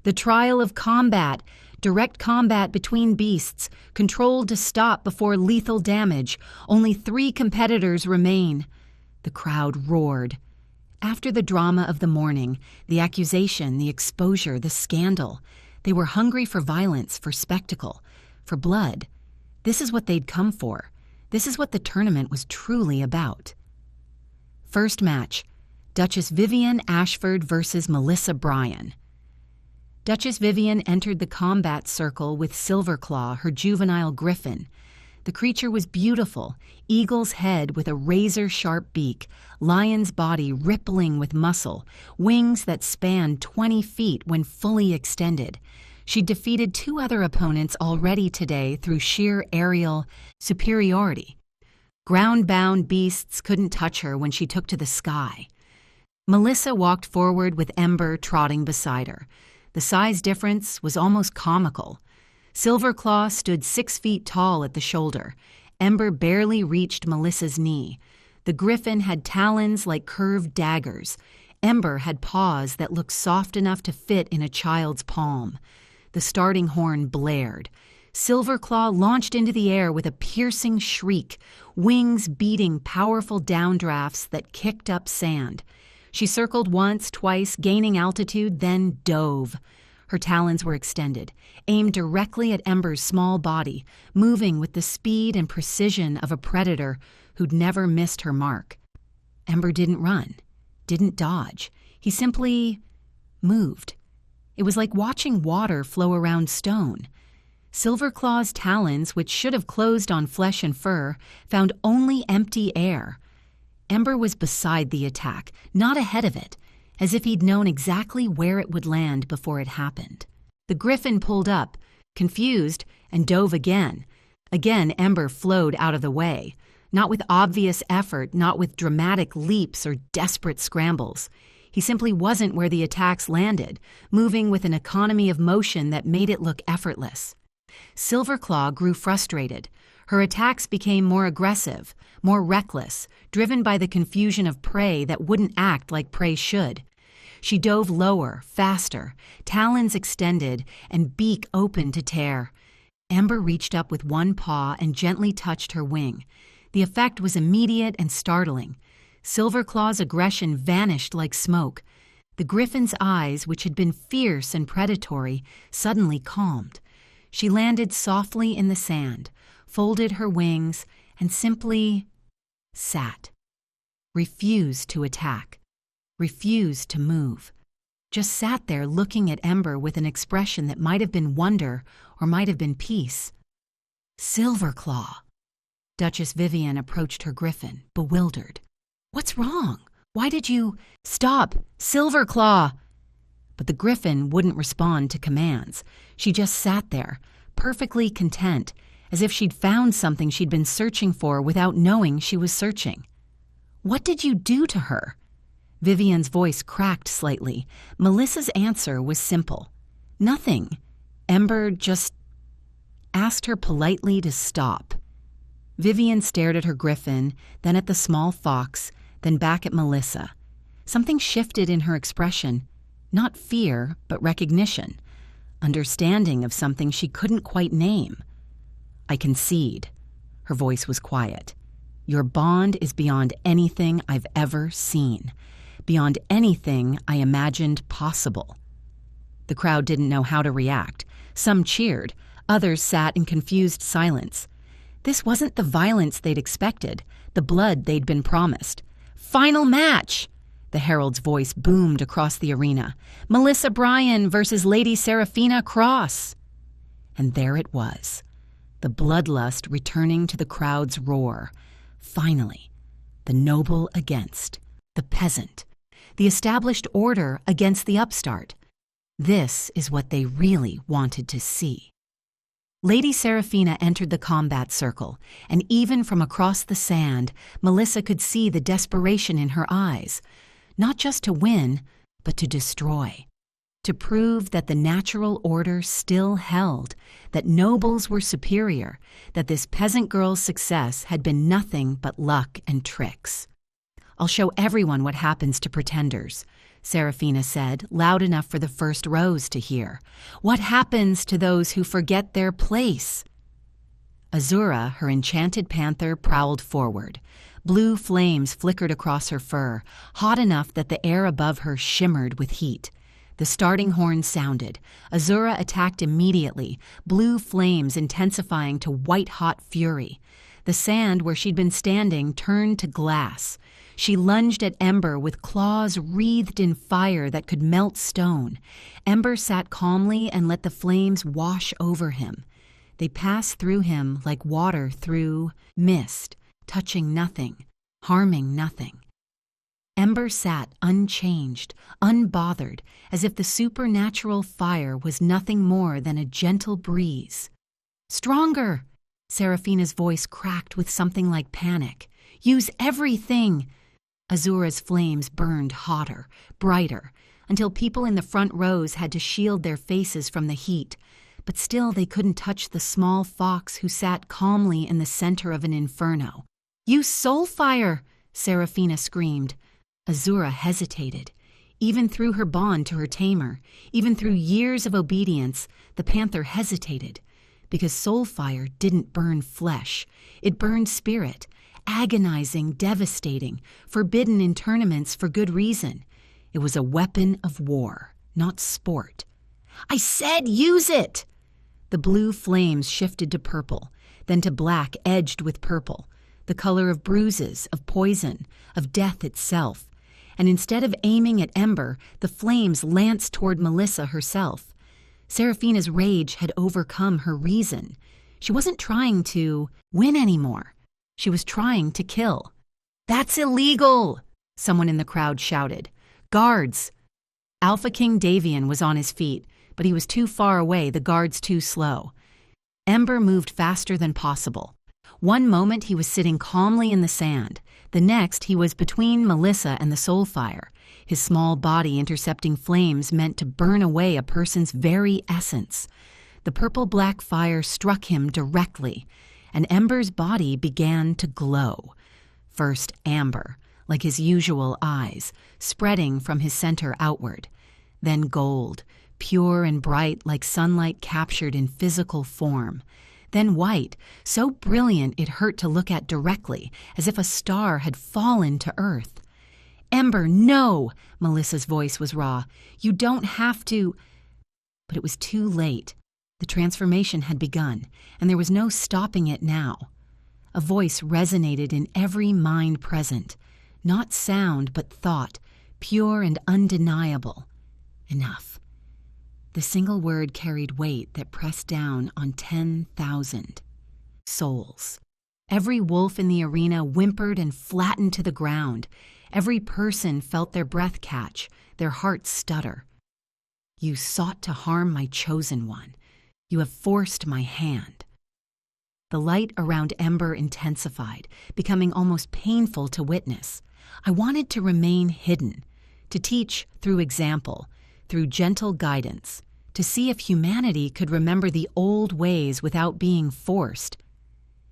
The trial of combat, direct combat between beasts, controlled to stop before lethal damage. Only 3 competitors remain. The crowd roared. After the drama of the morning, the accusation, the exposure, the scandal, they were hungry for violence, for spectacle, for blood. This is what they'd come for. This is what the tournament was truly about. First match, Duchess Vivian Ashford versus Melissa Bryan. Duchess Vivian entered the combat circle with Silverclaw, her juvenile griffin. The creature was beautiful, eagle's head with a razor-sharp beak, lion's body rippling with muscle, wings that spanned 20 feet when fully extended. She defeated 2 other opponents already today through sheer aerial superiority. Ground-bound beasts couldn't touch her when she took to the sky. Melissa walked forward with Ember trotting beside her. The size difference was almost comical. Silverclaw stood 6 feet tall at the shoulder. Ember barely reached Melissa's knee. The griffin had talons like curved daggers. Ember had paws that looked soft enough to fit in a child's palm. The starting horn blared. Silverclaw launched into the air with a piercing shriek, wings beating powerful downdrafts that kicked up sand. She circled once, twice, gaining altitude, then dove. Her talons were extended, aimed directly at Ember's small body, moving with the speed and precision of a predator who'd never missed her mark. Ember didn't run, didn't dodge. He simply moved. It was like watching water flow around stone. Silverclaw's talons, which should have closed on flesh and fur, found only empty air. Ember was beside the attack, not ahead of it, as if he'd known exactly where it would land before it happened. The griffin pulled up, confused, and dove again. Again, Ember flowed out of the way, not with obvious effort, not with dramatic leaps or desperate scrambles. He simply wasn't where the attacks landed, moving with an economy of motion that made it look effortless. Silverclaw grew frustrated. Her attacks became more aggressive, more reckless, driven by the confusion of prey that wouldn't act like prey should. She dove lower, faster, talons extended, and beak open to tear. Ember reached up with one paw and gently touched her wing. The effect was immediate and startling. Silverclaw's aggression vanished like smoke. The griffin's eyes, which had been fierce and predatory, suddenly calmed. She landed softly in the sand, folded her wings, and simply sat. Refused to attack. Refused to move. Just sat there looking at Ember with an expression that might have been wonder or might have been peace. Silverclaw. Duchess Vivian approached her griffin, bewildered. What's wrong? Why did you— Stop! Silverclaw! But the griffin wouldn't respond to commands. She just sat there, perfectly content, as if she'd found something she'd been searching for without knowing she was searching. What did you do to her? Vivian's voice cracked slightly. Melissa's answer was simple. Nothing. Ember just asked her politely to stop. Vivian stared at her griffin, then at the small fox, then back at Melissa. Something shifted in her expression. Not fear, but recognition. Understanding of something she couldn't quite name. I concede. Her voice was quiet. Your bond is beyond anything I've ever seen. Beyond anything I imagined possible. The crowd didn't know how to react. Some cheered, others sat in confused silence. This wasn't the violence they'd expected, the blood they'd been promised. "Final match!" The herald's voice boomed across the arena. "Melissa Bryan versus Lady Seraphina Cross." And there it was, the bloodlust returning to the crowd's roar. Finally, the noble against the peasant, the established order against the upstart. This is what they really wanted to see. Lady Seraphina entered the combat circle, and even from across the sand, Melissa could see the desperation in her eyes. Not just to win, but to destroy. To prove that the natural order still held, that nobles were superior, that this peasant girl's success had been nothing but luck and tricks. "I'll show everyone what happens to pretenders," Seraphina said, loud enough for the first rows to hear. "What happens to those who forget their place?" Azura, her enchanted panther, prowled forward. Blue flames flickered across her fur, hot enough that the air above her shimmered with heat. The starting horn sounded. Azura attacked immediately, blue flames intensifying to white-hot fury. The sand where she'd been standing turned to glass. She lunged at Ember with claws wreathed in fire that could melt stone. Ember sat calmly and let the flames wash over him. They passed through him like water through mist, touching nothing, harming nothing. Ember sat unchanged, unbothered, as if the supernatural fire was nothing more than a gentle breeze. "Stronger!" Seraphina's voice cracked with something like panic. "Use everything!" Azura's flames burned hotter, brighter, until people in the front rows had to shield their faces from the heat. But still they couldn't touch the small fox who sat calmly in the center of an inferno. "Use soul fire!" Seraphina screamed. Azura hesitated. Even through her bond to her tamer, even through years of obedience, the panther hesitated. Because soul fire didn't burn flesh. It burned spirit, agonizing, devastating, forbidden in tournaments for good reason. It was a weapon of war, not sport. "I said use it!" The blue flames shifted to purple, then to black edged with purple, the color of bruises, of poison, of death itself. And instead of aiming at Ember, the flames lanced toward Melissa herself. Seraphina's rage had overcome her reason. She wasn't trying to win anymore. She was trying to kill. "That's illegal!" someone in the crowd shouted. "Guards!" Alpha King Davian was on his feet, but he was too far away, the guards too slow. Ember moved faster than possible. One moment he was sitting calmly in the sand. The next he was between Melissa and the soul fire, his small body intercepting flames meant to burn away a person's very essence. The purple-black fire struck him directly, and Ember's body began to glow. First amber, like his usual eyes, spreading from his center outward. Then gold, pure and bright like sunlight captured in physical form. Then white, so brilliant it hurt to look at directly, as if a star had fallen to earth. "Ember, no!" Melissa's voice was raw. "You don't have to." But it was too late. The transformation had begun, and there was no stopping it now. A voice resonated in every mind present. Not sound, but thought, pure and undeniable. Enough. The single word carried weight that pressed down on 10,000 souls. Every wolf in the arena whimpered and flattened to the ground. Every person felt their breath catch, their hearts stutter. "You sought to harm my chosen one. You have forced my hand." The light around Ember intensified, becoming almost painful to witness. I wanted to remain hidden, to teach through example, through gentle guidance, to see if humanity could remember the old ways without being forced.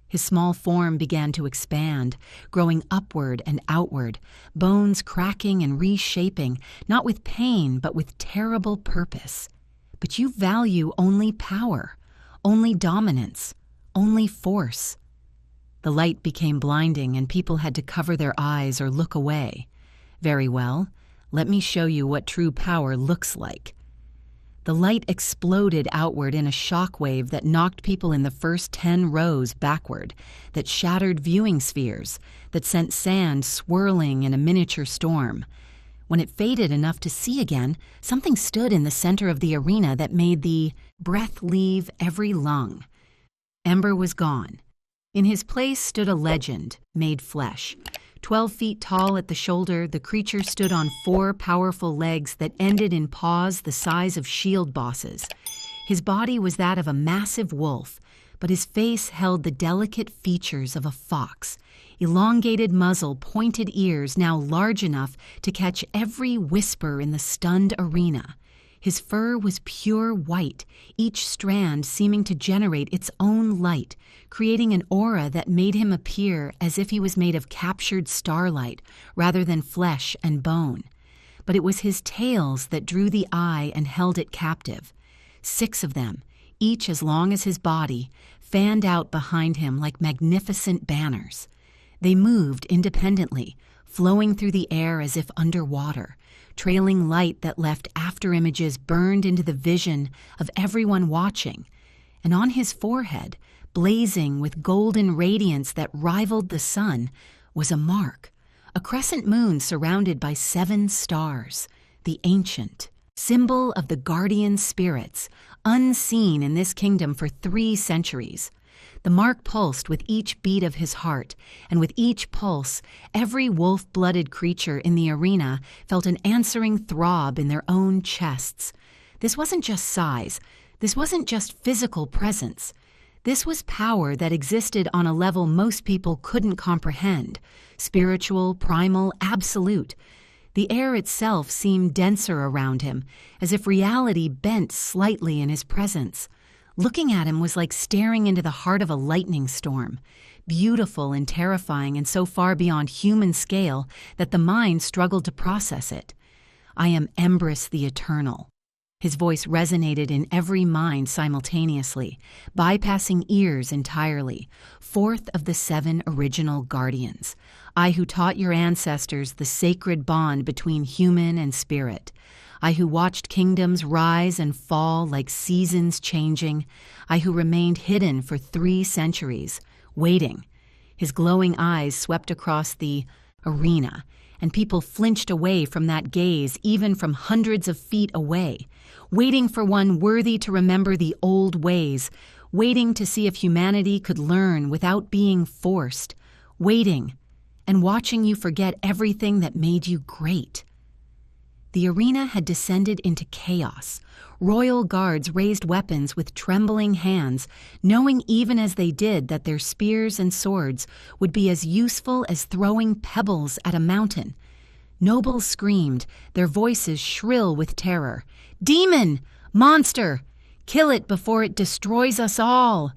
His small form began to expand, growing upward and outward, bones cracking and reshaping, not with pain but with terrible purpose. But you value only power, only dominance, only force. The light became blinding and people had to cover their eyes or look away. Very well, let me show you what true power looks like. The light exploded outward in a shockwave that knocked people in the first 10 rows backward, that shattered viewing spheres, that sent sand swirling in a miniature storm. When it faded enough to see again, something stood in the center of the arena that made the breath leave every lung. Ember was gone. In his place stood a legend, made flesh. 12 feet tall at the shoulder, the creature stood on 4 powerful legs that ended in paws the size of shield bosses. His body was that of a massive wolf, but his face held the delicate features of a fox. Elongated muzzle, pointed ears now large enough to catch every whisper in the stunned arena. His fur was pure white, each strand seeming to generate its own light, creating an aura that made him appear as if he was made of captured starlight rather than flesh and bone. But it was his tails that drew the eye and held it captive. 6 of them, each as long as his body, fanned out behind him like magnificent banners. They moved independently, flowing through the air as if underwater, trailing light that left afterimages burned into the vision of everyone watching. And on his forehead, blazing with golden radiance that rivaled the sun, was a mark, a crescent moon surrounded by 7 stars, the ancient, symbol of the guardian spirits, unseen in this kingdom for 3 centuries. The mark pulsed with each beat of his heart, and with each pulse, every wolf-blooded creature in the arena felt an answering throb in their own chests. This wasn't just size. This wasn't just physical presence. This was power that existed on a level most people couldn't comprehend, spiritual, primal, absolute. The air itself seemed denser around him, as if reality bent slightly in his presence. Looking at him was like staring into the heart of a lightning storm, beautiful and terrifying and so far beyond human scale that the mind struggled to process it. I am Embris the Eternal. His voice resonated in every mind simultaneously, bypassing ears entirely. 4th of the 7 original guardians. I who taught your ancestors the sacred bond between human and spirit. I who watched kingdoms rise and fall like seasons changing. I who remained hidden for 3 centuries, waiting. His glowing eyes swept across the arena, and people flinched away from that gaze even from hundreds of feet away, waiting for one worthy to remember the old ways, waiting to see if humanity could learn without being forced, waiting and watching you forget everything that made you great. The arena had descended into chaos. Royal guards raised weapons with trembling hands, knowing even as they did that their spears and swords would be as useful as throwing pebbles at a mountain. Nobles screamed, their voices shrill with terror. "Demon! Monster! Kill it before it destroys us all!"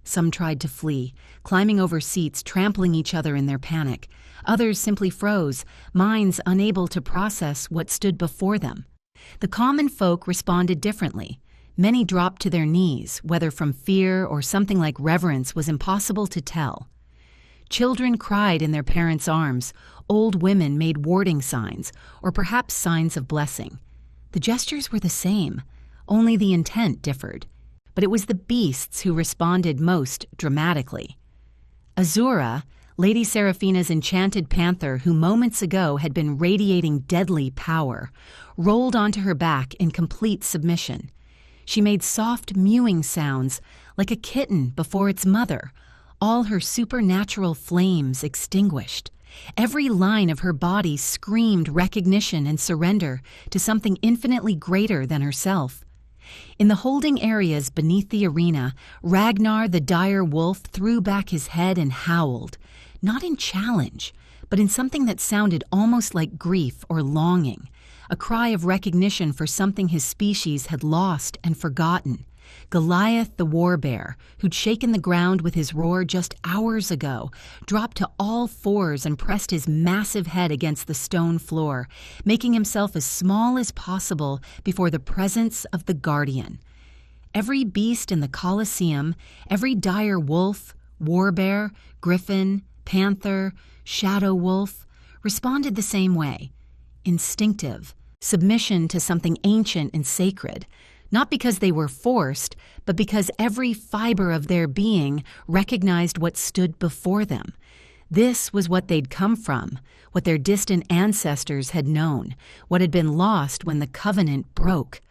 Some tried to flee, climbing over seats, trampling each other in their panic. Others simply froze, minds unable to process what stood before them. The common folk responded differently. Many dropped to their knees, whether from fear or something like reverence was impossible to tell. Children cried in their parents' arms. Old women made warding signs, or perhaps signs of blessing. The gestures were the same, only the intent differed. But it was the beasts who responded most dramatically. Azura, Lady Seraphina's enchanted panther who moments ago had been radiating deadly power, rolled onto her back in complete submission. She made soft mewing sounds like a kitten before its mother, all her supernatural flames extinguished. Every line of her body screamed recognition and surrender to something infinitely greater than herself. In the holding areas beneath the arena, Ragnar the dire wolf threw back his head and howled, not in challenge, but in something that sounded almost like grief or longing, a cry of recognition for something his species had lost and forgotten. Goliath the warbear, who'd shaken the ground with his roar just hours ago, dropped to all fours and pressed his massive head against the stone floor, making himself as small as possible before the presence of the guardian. Every beast in the Colosseum, every dire wolf, warbear, griffin, panther, shadow wolf, responded the same way. Instinctive, submission to something ancient and sacred. Not because they were forced, but because every fiber of their being recognized what stood before them. This was what they'd come from, what their distant ancestors had known, what had been lost when the covenant broke.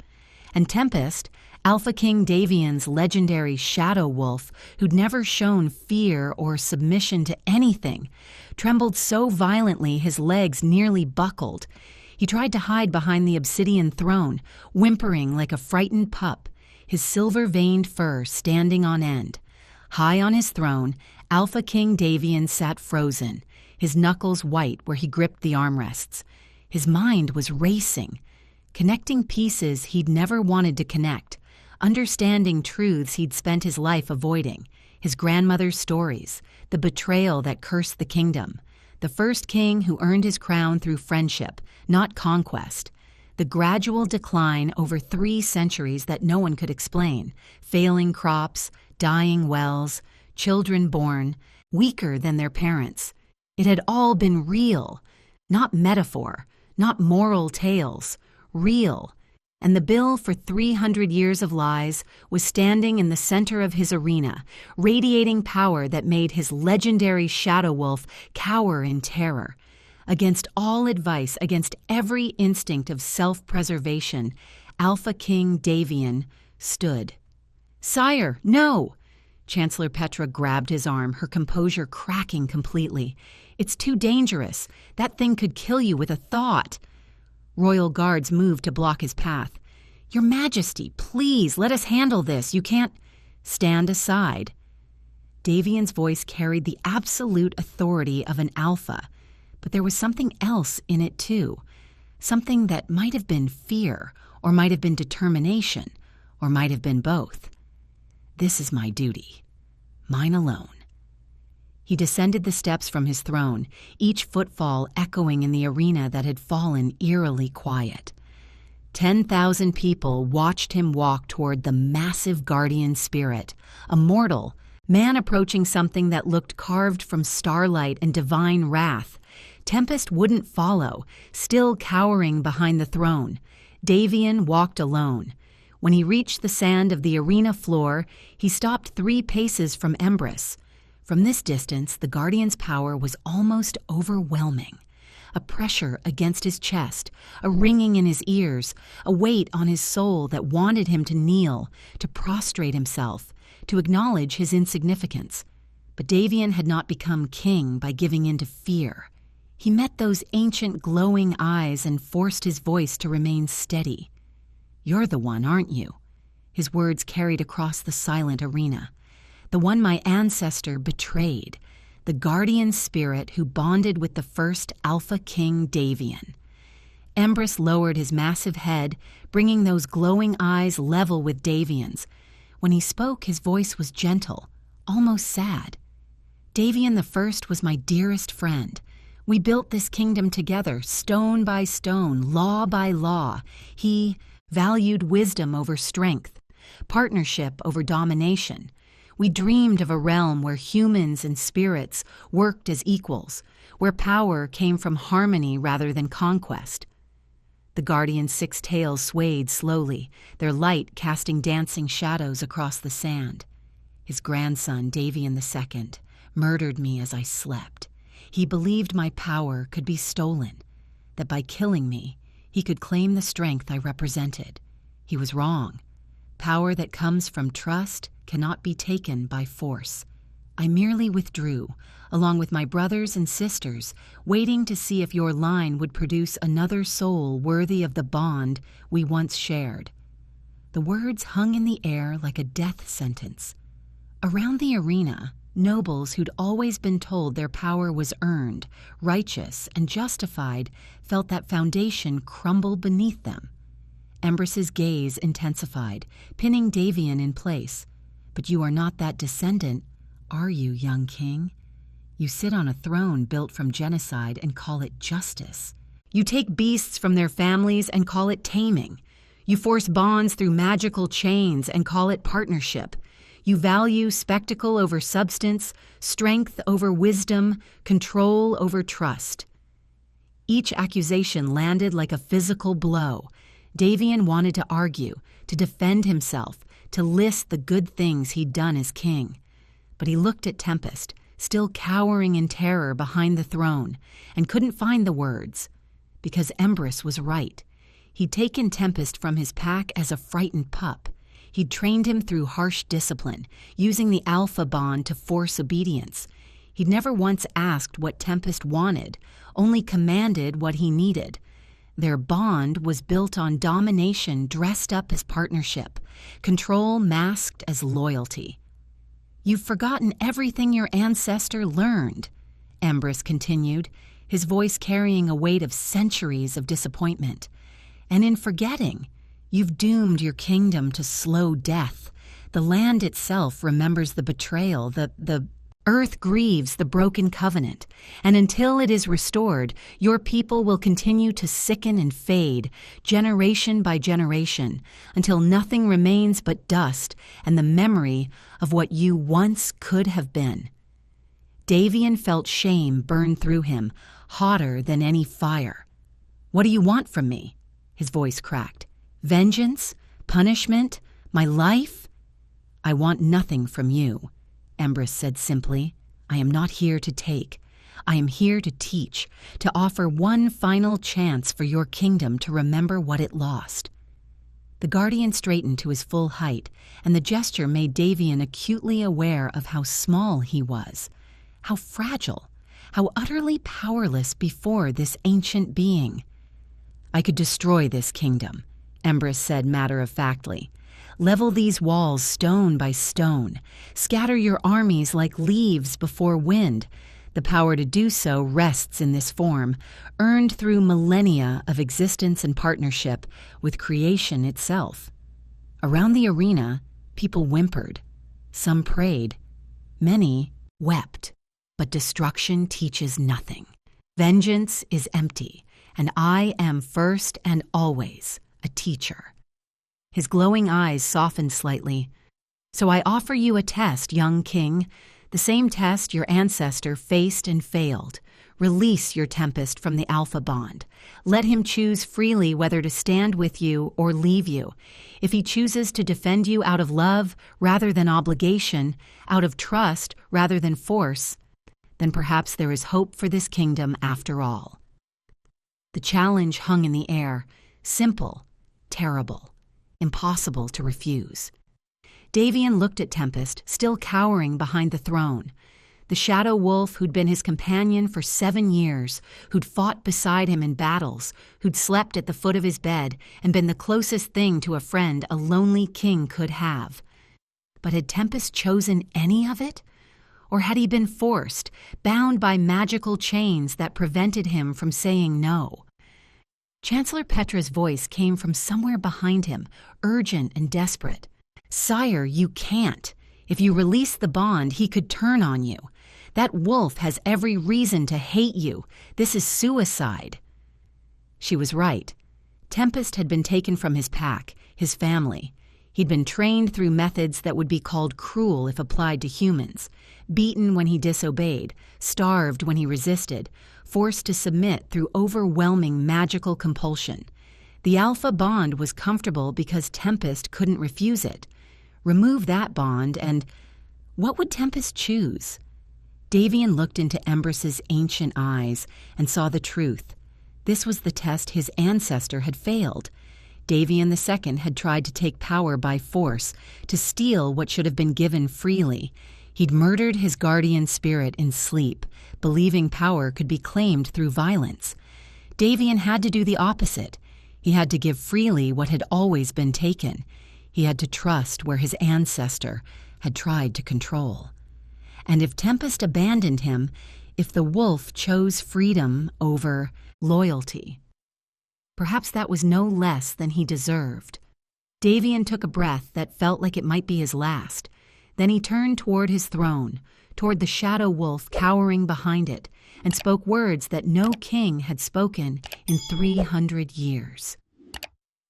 And Tempest, Alpha King Davian's legendary shadow wolf, who'd never shown fear or submission to anything, trembled so violently his legs nearly buckled. He tried to hide behind the obsidian throne, whimpering like a frightened pup, his silver-veined fur standing on end. High on his throne, Alpha King Davian sat frozen, his knuckles white where he gripped the armrests. His mind was racing, connecting pieces he'd never wanted to connect, understanding truths he'd spent his life avoiding, his grandmother's stories, the betrayal that cursed the kingdom, the first king who earned his crown through friendship, not conquest, the gradual decline over 3 centuries that no one could explain, failing crops, dying wells, children born, weaker than their parents. It had all been real, not metaphor, not moral tales, real. And the bill for 300 years of lies was standing in the center of his arena, radiating power that made his legendary shadow wolf cower in terror. Against all advice, against every instinct of self-preservation, Alpha King Davian stood. "Sire, no!" Chancellor Petra grabbed his arm, her composure cracking completely. "It's too dangerous. That thing could kill you with a thought." Royal guards moved to block his path. "Your Majesty, please, let us handle this. You can't—" "Stand aside." Davian's voice carried the absolute authority of an alpha, but there was something else in it too. Something that might have been fear, or might have been determination, or might have been both. "This is my duty. Mine alone." He descended the steps from his throne, each footfall echoing in the arena that had fallen eerily quiet. 10,000 people watched him walk toward the massive guardian spirit, a mortal, man approaching something that looked carved from starlight and divine wrath. Tempest wouldn't follow, still cowering behind the throne. Davian walked alone. When he reached the sand of the arena floor, he stopped 3 paces from Embris. From this distance, the Guardian's power was almost overwhelming. A pressure against his chest, a ringing in his ears, a weight on his soul that wanted him to kneel, to prostrate himself, to acknowledge his insignificance. But Davian had not become king by giving in to fear. He met those ancient glowing eyes and forced his voice to remain steady. "You're the one, aren't you?" His words carried across the silent arena. "The one my ancestor betrayed, the guardian spirit who bonded with the first Alpha King Davian." Embris lowered his massive head, bringing those glowing eyes level with Davian's. When he spoke, his voice was gentle, almost sad. "Davian the First was my dearest friend. We built this kingdom together, stone by stone, law by law. He valued wisdom over strength, partnership over domination. We dreamed of a realm where humans and spirits worked as equals, where power came from harmony rather than conquest." The Guardian's 6 tails swayed slowly, their light casting dancing shadows across the sand. "His grandson, Davian II, murdered me as I slept. He believed my power could be stolen, that by killing me, he could claim the strength I represented. He was wrong. Power that comes from trust cannot be taken by force. I merely withdrew, along with my brothers and sisters, waiting to see if your line would produce another soul worthy of the bond we once shared." The words hung in the air like a death sentence. Around the arena, nobles who'd always been told their power was earned, righteous, and justified felt that foundation crumble beneath them. Embris's gaze intensified, pinning Davian in place. "But you are not that descendant, are you, young king? You sit on a throne built from genocide and call it justice. You take beasts from their families and call it taming. You force bonds through magical chains and call it partnership. You value spectacle over substance, strength over wisdom, control over trust." Each accusation landed like a physical blow. Davian wanted to argue, to defend himself, to list the good things he'd done as king. But he looked at Tempest, still cowering in terror behind the throne, and couldn't find the words. Because Embris was right. He'd taken Tempest from his pack as a frightened pup. He'd trained him through harsh discipline, using the alpha bond to force obedience. He'd never once asked what Tempest wanted, only commanded what he needed. Their bond was built on domination dressed up as partnership, control masked as loyalty. "You've forgotten everything your ancestor learned," Embris continued, his voice carrying a weight of centuries of disappointment. "And in forgetting, you've doomed your kingdom to slow death. The land itself remembers the betrayal, the earth grieves the broken covenant, and until it is restored, your people will continue to sicken and fade, generation by generation, until nothing remains but dust and the memory of what you once could have been." Davian felt shame burn through him, hotter than any fire. "What do you want from me?" His voice cracked. "Vengeance? Punishment? My life?" "I want nothing from you," Embris said simply. "I am not here to take. I am here to teach, to offer one final chance for your kingdom to remember what it lost." The Guardian straightened to his full height, and the gesture made Davian acutely aware of how small he was, how fragile, how utterly powerless before this ancient being. "I could destroy this kingdom," Embris said matter-of-factly. "Level these walls stone by stone. Scatter your armies like leaves before wind. The power to do so rests in this form, earned through millennia of existence and partnership with creation itself." Around the arena, people whimpered. Some prayed. Many wept. But destruction teaches nothing. Vengeance is empty, and I am first and always a teacher. His glowing eyes softened slightly. "So I offer you a test, young king, the same test your ancestor faced and failed. Release your Tempest from the Alpha Bond. Let him choose freely whether to stand with you or leave you. If he chooses to defend you out of love rather than obligation, out of trust rather than force, then perhaps there is hope for this kingdom after all." The challenge hung in the air, simple, terrible, impossible to refuse. Davian looked at Tempest, still cowering behind the throne. The shadow wolf who'd been his companion for 7 years, who'd fought beside him in battles, who'd slept at the foot of his bed and been the closest thing to a friend a lonely king could have. But had Tempest chosen any of it? Or had he been forced, bound by magical chains that prevented him from saying no? Chancellor Petra's voice came from somewhere behind him, urgent and desperate. "Sire, you can't. If you release the bond, he could turn on you. That wolf has every reason to hate you. This is suicide." She was right. Tempest had been taken from his pack, his family. He'd been trained through methods that would be called cruel if applied to humans, beaten when he disobeyed, starved when he resisted, forced to submit through overwhelming magical compulsion. The Alpha Bond was comfortable because Tempest couldn't refuse it. Remove that bond and what would Tempest choose? Davian looked into Embris's ancient eyes and saw the truth. This was the test his ancestor had failed. Davian II had tried to take power by force, to steal what should have been given freely. He'd murdered his guardian spirit in sleep, believing power could be claimed through violence. Davian had to do the opposite. He had to give freely what had always been taken. He had to trust where his ancestor had tried to control. And if Tempest abandoned him, if the wolf chose freedom over loyalty, perhaps that was no less than he deserved. Davian took a breath that felt like it might be his last. Then he turned toward his throne, toward the shadow wolf cowering behind it, and spoke words that no king had spoken in 300 years.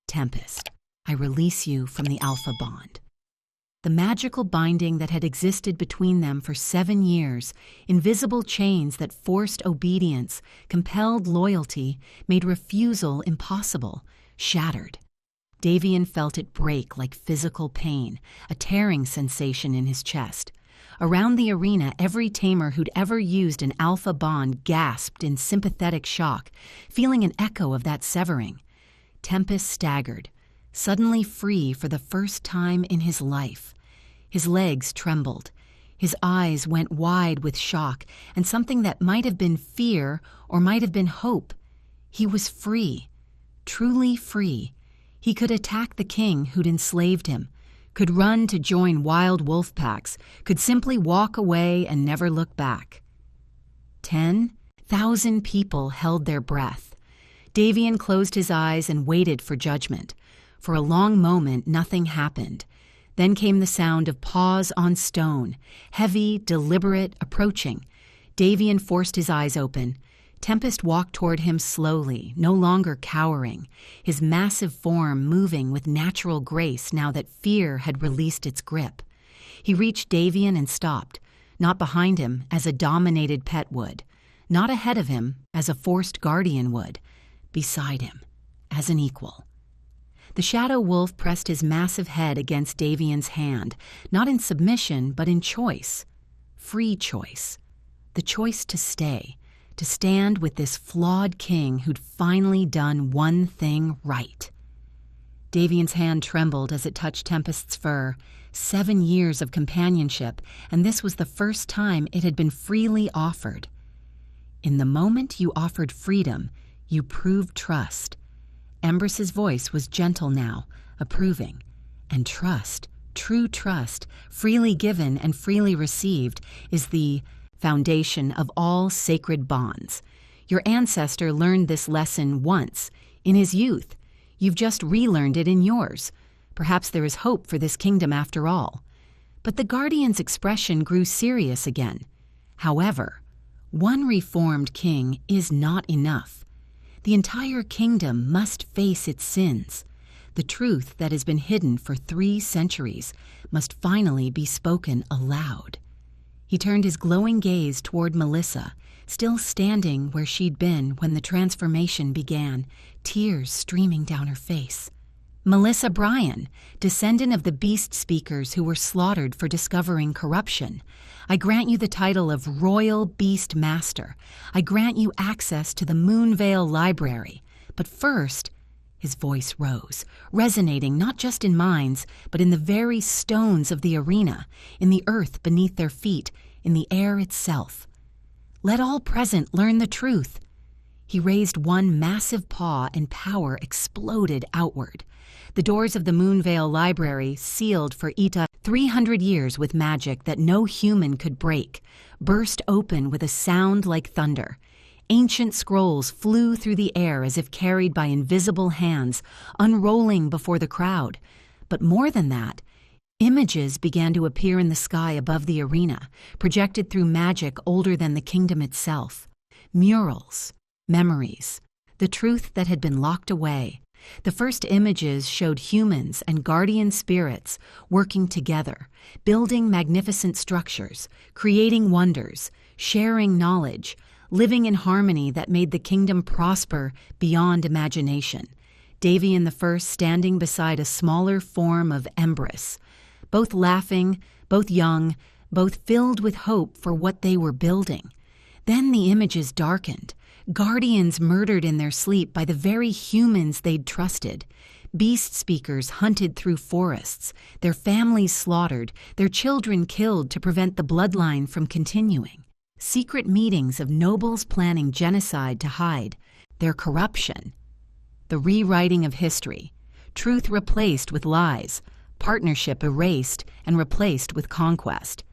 "Tempest, I release you from the Alpha Bond." The magical binding that had existed between them for 7 years, invisible chains that forced obedience, compelled loyalty, made refusal impossible, shattered. Davian felt it break like physical pain, a tearing sensation in his chest. Around the arena, every tamer who'd ever used an alpha bond gasped in sympathetic shock, feeling an echo of that severing. Tempest staggered, suddenly free for the first time in his life. His legs trembled. His eyes went wide with shock and something that might have been fear or might have been hope. He was free, truly free. He could attack the king who'd enslaved him, could run to join wild wolf packs, could simply walk away and never look back. 10,000 people held their breath. Davian closed his eyes and waited for judgment. For a long moment, nothing happened. Then came the sound of paws on stone, heavy, deliberate, approaching. Davian forced his eyes open. Tempest walked toward him slowly, no longer cowering, his massive form moving with natural grace now that fear had released its grip. He reached Davian and stopped, not behind him as a dominated pet would, not ahead of him as a forced guardian would, beside him as an equal. The shadow wolf pressed his massive head against Davian's hand, not in submission but in choice, free choice, the choice to stay, to stand with this flawed king who'd finally done one thing right. Davian's hand trembled as it touched Tempest's fur. 7 years of companionship, and this was the first time it had been freely offered. In the moment you offered freedom, you proved trust. Embris's voice was gentle now, approving. And trust, true trust, freely given and freely received, is the foundation of all sacred bonds. Your ancestor learned this lesson once, in his youth. You've just relearned it in yours. Perhaps there is hope for this kingdom after all. But the guardian's expression grew serious again. However, one reformed king is not enough. The entire kingdom must face its sins. The truth that has been hidden for 3 centuries must finally be spoken aloud. He turned his glowing gaze toward Melissa, still standing where she'd been when the transformation began, tears streaming down her face. Melissa Bryan, descendant of the beast speakers who were slaughtered for discovering corruption. I grant you the title of Royal Beast Master. I grant you access to the Moonvale Library. But first, his voice rose, resonating not just in minds, but in the very stones of the arena, in the earth beneath their feet, in the air itself. Let all present learn the truth. He raised one massive paw and power exploded outward. The doors of the Moonvale Library, sealed for 300 years with magic that no human could break, burst open with a sound like thunder. Ancient scrolls flew through the air as if carried by invisible hands, unrolling before the crowd. But more than that, images began to appear in the sky above the arena, projected through magic older than the kingdom itself. Murals, memories, the truth that had been locked away. The first images showed humans and guardian spirits working together, building magnificent structures, creating wonders, sharing knowledge, living in harmony that made the kingdom prosper beyond imagination. Davian I standing beside a smaller form of Embris, both laughing, both young, both filled with hope for what they were building. Then the images darkened. Guardians murdered in their sleep by the very humans they'd trusted. Beast speakers hunted through forests, their families slaughtered, their children killed to prevent the bloodline from continuing. Secret meetings of nobles planning genocide to hide their corruption. The rewriting of history. Truth replaced with lies. Partnership erased and replaced with conquest.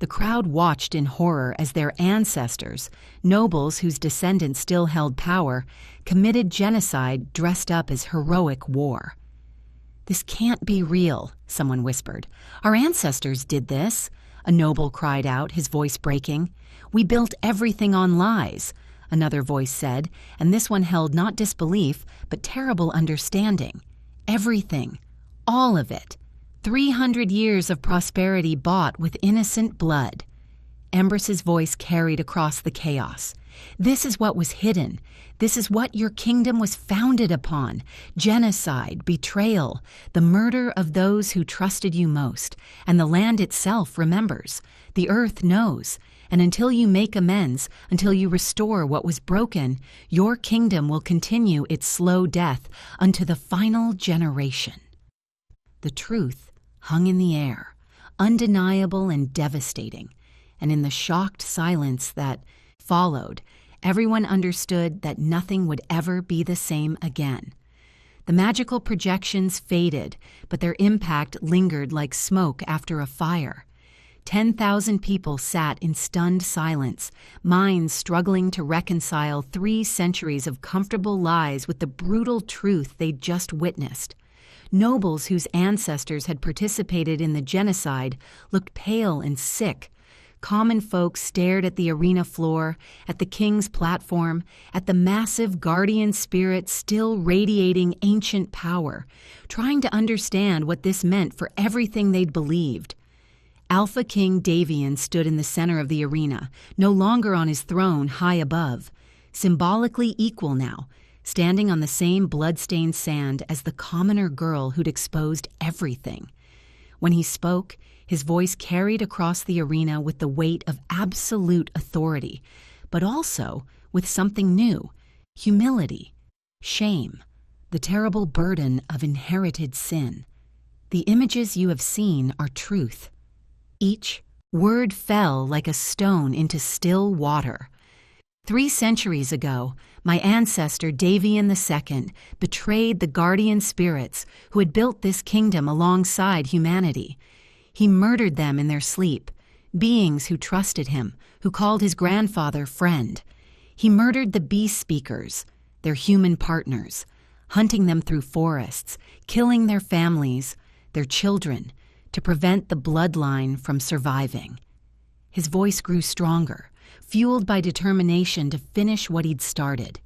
The crowd watched in horror as their ancestors, nobles whose descendants still held power, committed genocide dressed up as heroic war. "This can't be real," someone whispered. "Our ancestors did this," a noble cried out, his voice breaking. "We built everything on lies," another voice said, and this one held not disbelief, but terrible understanding. Everything, all of it. 300 years of prosperity bought with innocent blood. Embris's voice carried across the chaos. This is what was hidden. This is what your kingdom was founded upon: genocide, betrayal, the murder of those who trusted you most. And the land itself remembers. The earth knows. And until you make amends, until you restore what was broken, your kingdom will continue its slow death unto the final generation. The truth hung in the air, undeniable and devastating. And in the shocked silence that followed, everyone understood that nothing would ever be the same again. The magical projections faded, but their impact lingered like smoke after a fire. 10,000 people sat in stunned silence, minds struggling to reconcile 3 centuries of comfortable lies with the brutal truth they'd just witnessed. Nobles whose ancestors had participated in the genocide looked pale and sick. Common folk stared at the arena floor, at the king's platform, at the massive guardian spirit still radiating ancient power, trying to understand what this meant for everything they'd believed. Alpha King Davian stood in the center of the arena, no longer on his throne high above, symbolically equal now, standing on the same blood-stained sand as the commoner girl who'd exposed everything. When he spoke, his voice carried across the arena with the weight of absolute authority, but also with something new: humility, shame, the terrible burden of inherited sin. The images you have seen are truth. Each word fell like a stone into still water. 3 centuries ago, my ancestor Davian II betrayed the guardian spirits who had built this kingdom alongside humanity. He murdered them in their sleep, beings who trusted him, who called his grandfather friend. He murdered the beast speakers, their human partners, hunting them through forests, killing their families, their children, to prevent the bloodline from surviving. His voice grew stronger, fueled by determination to finish what he'd started.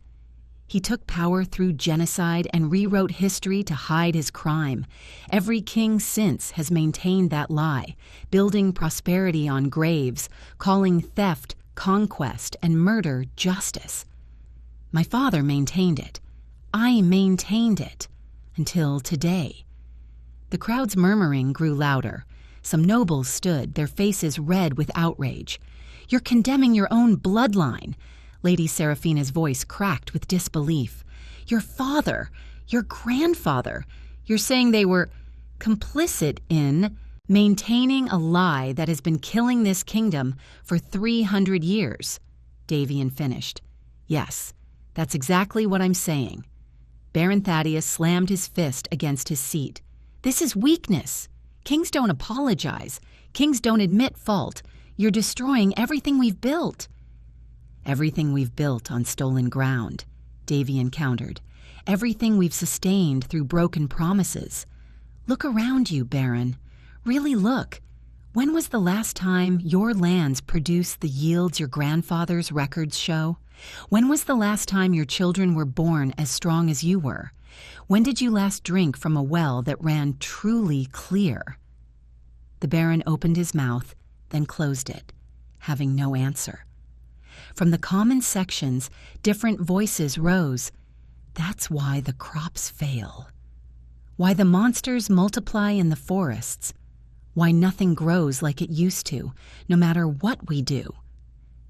He took power through genocide and rewrote history to hide his crime. Every king since has maintained that lie, building prosperity on graves, calling theft conquest and murder justice. My father maintained it. I maintained it. Until today. The crowd's murmuring grew louder. Some nobles stood, their faces red with outrage. "You're condemning your own bloodline." Lady Seraphina's voice cracked with disbelief. "Your father, your grandfather, you're saying they were complicit in maintaining a lie that has been killing this kingdom for 300 years. Davian finished. "Yes, that's exactly what I'm saying." Baron Thaddeus slammed his fist against his seat. "This is weakness. Kings don't apologize. Kings don't admit fault. You're destroying everything we've built." "Everything we've built on stolen ground," Davian countered. "Everything we've sustained through broken promises. Look around you, Baron. Really look. When was the last time your lands produced the yields your grandfather's records show? When was the last time your children were born as strong as you were? When did you last drink from a well that ran truly clear?" The Baron opened his mouth, then closed it, having no answer. From the common sections, different voices rose. That's why the crops fail. Why the monsters multiply in the forests. Why nothing grows like it used to, no matter what we do.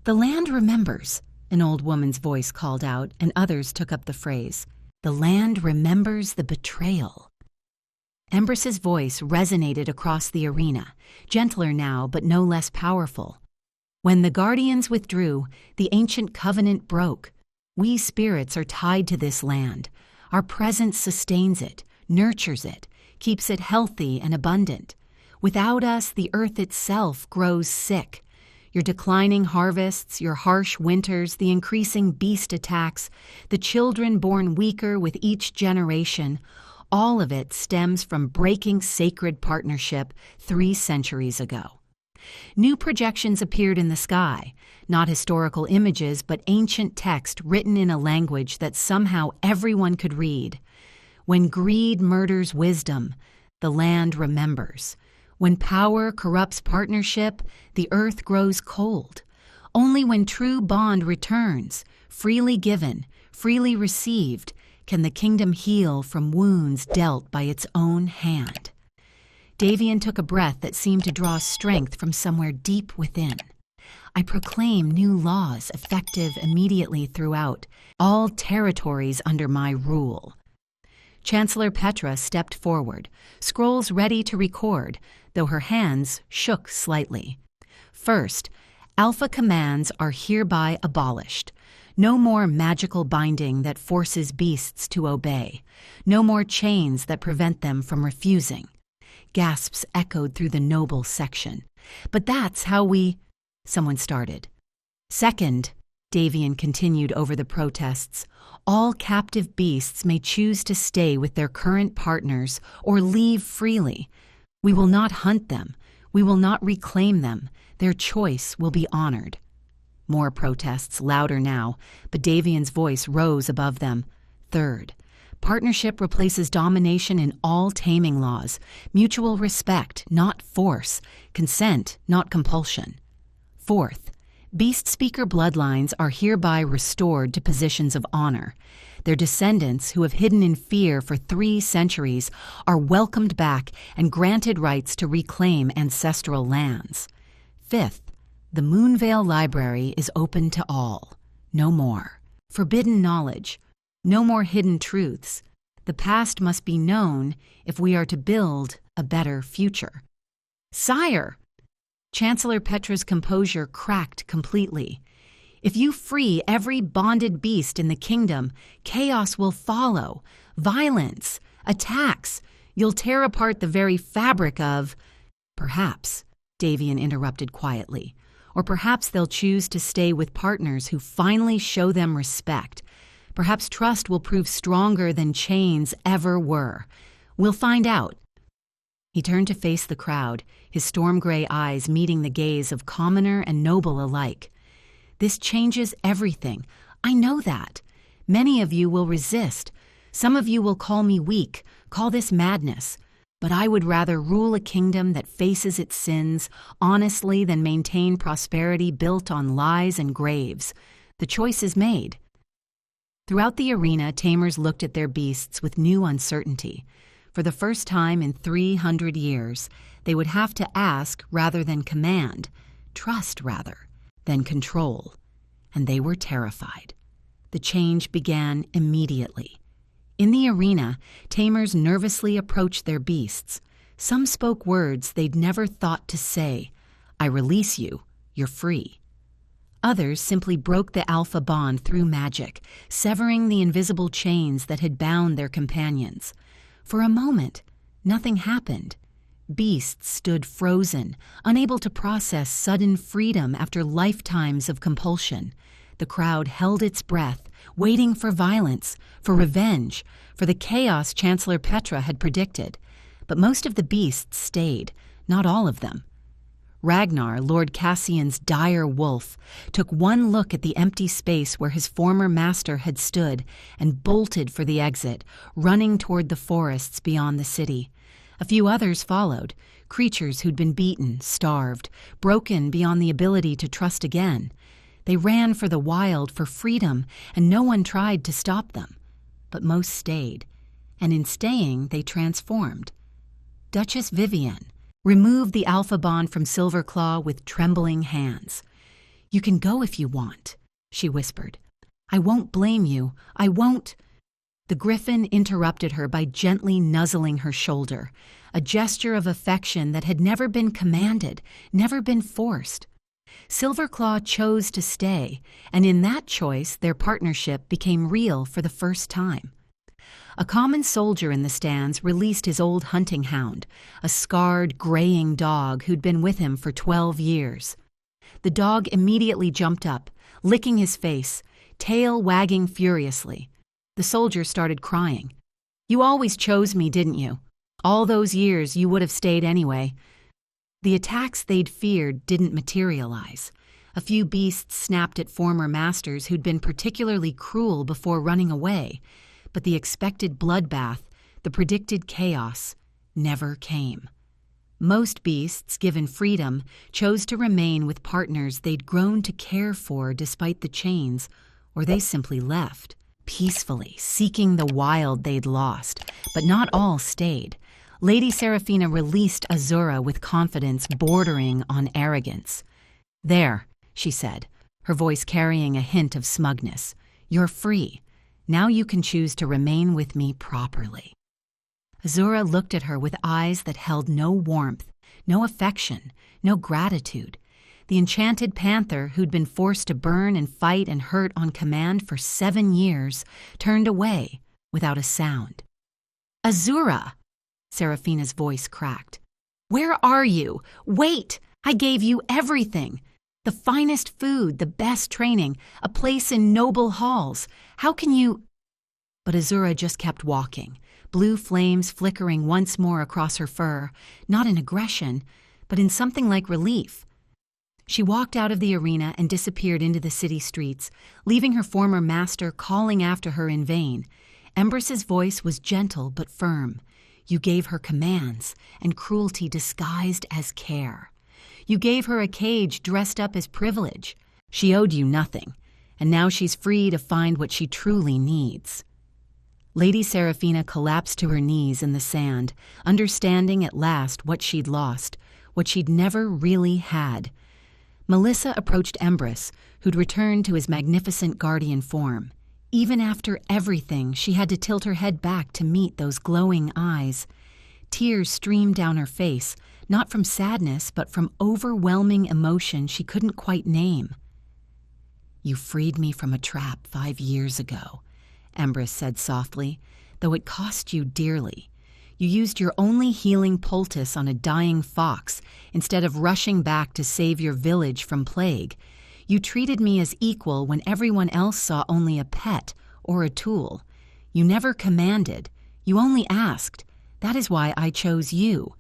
"The land remembers," an old woman's voice called out, and others took up the phrase. "The land remembers the betrayal." Embris's voice resonated across the arena, gentler now but no less powerful. "When the guardians withdrew, the ancient covenant broke. We spirits are tied to this land. Our presence sustains it, nurtures it, keeps it healthy and abundant. Without us, the earth itself grows sick. Your declining harvests, your harsh winters, the increasing beast attacks, the children born weaker with each generation, all of it stems from breaking sacred partnership 3 centuries ago." New projections appeared in the sky, not historical images, but ancient text written in a language that somehow everyone could read. "When greed murders wisdom, the land remembers. When power corrupts partnership, the earth grows cold. Only when true bond returns, freely given, freely received, can the kingdom heal from wounds dealt by its own hand. Davian took a breath that seemed to draw strength from somewhere deep within. I proclaim new laws effective immediately throughout all territories under my rule. Chancellor Petra stepped forward, scrolls ready to record, though her hands shook slightly. First, Alpha commands are hereby abolished. No more magical binding that forces beasts to obey. No more chains that prevent them from refusing. Gasps echoed through the noble section. But that's how we... Someone started. Second, Davian continued over the protests, all captive beasts may choose to stay with their current partners or leave freely. We will not hunt them. We will not reclaim them. Their choice will be honored. More protests, louder now, but Davian's voice rose above them. Third, partnership replaces domination in all taming laws. Mutual respect, not force. Consent, not compulsion. Fourth, beast speaker bloodlines are hereby restored to positions of honor. Their descendants, who have hidden in fear for 3 centuries, are welcomed back and granted rights to reclaim ancestral lands. Fifth, the Moonvale Library is open to all. No more forbidden knowledge. No more hidden truths. The past must be known if we are to build a better future. Sire! Chancellor Petra's composure cracked completely. If you free every bonded beast in the kingdom, chaos will follow. Violence, attacks. You'll tear apart the very fabric of... Perhaps, Davian interrupted quietly, or perhaps they'll choose to stay with partners who finally show them respect. Perhaps trust will prove stronger than chains ever were. We'll find out. He turned to face the crowd, his storm-gray eyes meeting the gaze of commoner and noble alike. This changes everything. I know that. Many of you will resist. Some of you will call me weak, call this madness. But I would rather rule a kingdom that faces its sins honestly than maintain prosperity built on lies and graves. The choice is made. Throughout the arena, tamers looked at their beasts with new uncertainty. For the first time in 300 years, they would have to ask rather than command, trust rather than control. And they were terrified. The change began immediately. In the arena, tamers nervously approached their beasts. Some spoke words they'd never thought to say. I release you. You're free. Others simply broke the alpha bond through magic, severing the invisible chains that had bound their companions. For a moment, nothing happened. Beasts stood frozen, unable to process sudden freedom after lifetimes of compulsion. The crowd held its breath, waiting for violence, for revenge, for the chaos Chancellor Petra had predicted. But most of the beasts stayed, not all of them. Ragnar, Lord Cassian's dire wolf, took one look at the empty space where his former master had stood and bolted for the exit, running toward the forests beyond the city. A few others followed, creatures who'd been beaten, starved, broken beyond the ability to trust again. They ran for the wild, for freedom, and no one tried to stop them. But most stayed, and in staying they transformed. Duchess Vivienne removed the alpha bond from Silverclaw with trembling hands. You can go if you want, she whispered. I won't blame you. I won't. The griffin interrupted her by gently nuzzling her shoulder, a gesture of affection that had never been commanded, never been forced. Silverclaw chose to stay, and in that choice their partnership became real for the first time. A common soldier in the stands released his old hunting hound, a scarred, graying dog who'd been with him for 12 years. The dog immediately jumped up, licking his face, tail wagging furiously. The soldier started crying. You always chose me, didn't you? All those years you would have stayed anyway. The attacks they'd feared didn't materialize. A few beasts snapped at former masters who'd been particularly cruel before running away. But the expected bloodbath, the predicted chaos, never came. Most beasts, given freedom, chose to remain with partners they'd grown to care for despite the chains, or they simply left, peacefully, seeking the wild they'd lost. But not all stayed. Lady Seraphina released Azura with confidence bordering on arrogance. "There," she said, her voice carrying a hint of smugness. "You're free. Now you can choose to remain with me properly." Azura looked at her with eyes that held no warmth, no affection, no gratitude. The enchanted panther, who'd been forced to burn and fight and hurt on command for 7 years, turned away without a sound. "Azura!" Seraphina's voice cracked. "Where are you? Wait! I gave you everything. The finest food, the best training, a place in noble halls. How can you—" But Azura just kept walking, blue flames flickering once more across her fur, not in aggression, but in something like relief. She walked out of the arena and disappeared into the city streets, leaving her former master calling after her in vain. Embris's voice was gentle but firm. "You gave her commands and cruelty disguised as care. You gave her a cage dressed up as privilege. She owed you nothing, and now she's free to find what she truly needs." Lady Seraphina collapsed to her knees in the sand, understanding at last what she'd lost, what she'd never really had. Melissa approached Embris, who'd returned to his magnificent guardian form. Even after everything, she had to tilt her head back to meet those glowing eyes. Tears streamed down her face, not from sadness, but from overwhelming emotion she couldn't quite name. "You freed me from a trap 5 years ago," Embris said softly, "though it cost you dearly. You used your only healing poultice on a dying fox instead of rushing back to save your village from plague. You treated me as equal when everyone else saw only a pet or a tool. You never commanded. You only asked. That is why I chose you.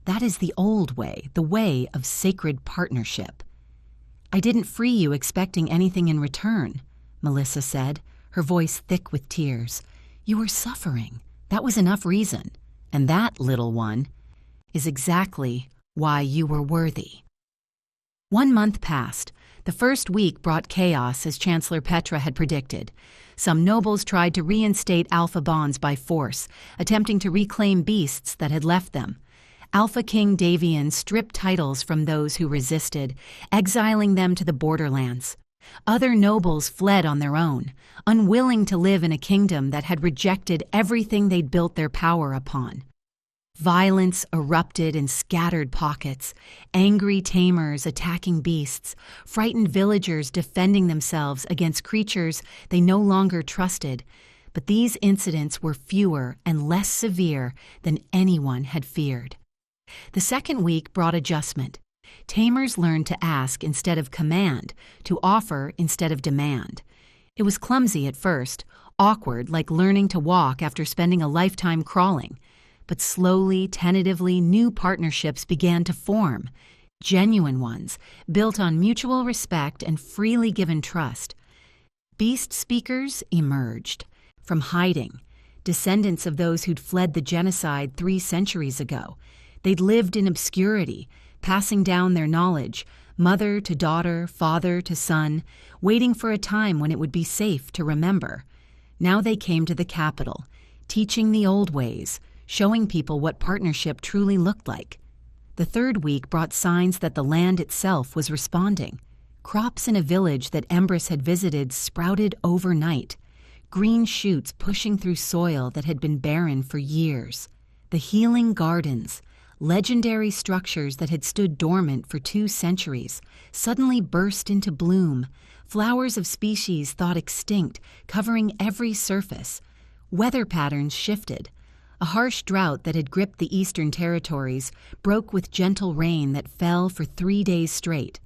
That is the old way, the way of sacred partnership." "I didn't free you expecting anything in return," Melissa said, her voice thick with tears. "You were suffering. That was enough reason. And that, little one, is exactly why you were worthy." 1 month passed. The first week brought chaos, as Chancellor Petra had predicted. Some nobles tried to reinstate alpha bonds by force, attempting to reclaim beasts that had left them. Alpha King Davian stripped titles from those who resisted, exiling them to the borderlands. Other nobles fled on their own, unwilling to live in a kingdom that had rejected everything they'd built their power upon. Violence erupted in scattered pockets, angry tamers attacking beasts, frightened villagers defending themselves against creatures they no longer trusted. But these incidents were fewer and less severe than anyone had feared. The second week brought adjustment. Tamers learned to ask instead of command, to offer instead of demand. It was clumsy at first, awkward like learning to walk after spending a lifetime crawling. But slowly, tentatively, new partnerships began to form. Genuine ones, built on mutual respect and freely given trust. Beast speakers emerged. From hiding, descendants of those who'd fled the genocide 3 centuries ago. They'd lived in obscurity, passing down their knowledge, mother to daughter, father to son, waiting for a time when it would be safe to remember. Now they came to the capital, teaching the old ways, showing people what partnership truly looked like. The third week brought signs that the land itself was responding. Crops in a village that Embris had visited sprouted overnight, green shoots pushing through soil that had been barren for years. The healing gardens, legendary structures that had stood dormant for 2 centuries, suddenly burst into bloom, flowers of species thought extinct covering every surface. Weather patterns shifted. A harsh drought that had gripped the eastern territories broke with gentle rain that fell for 3 days straight.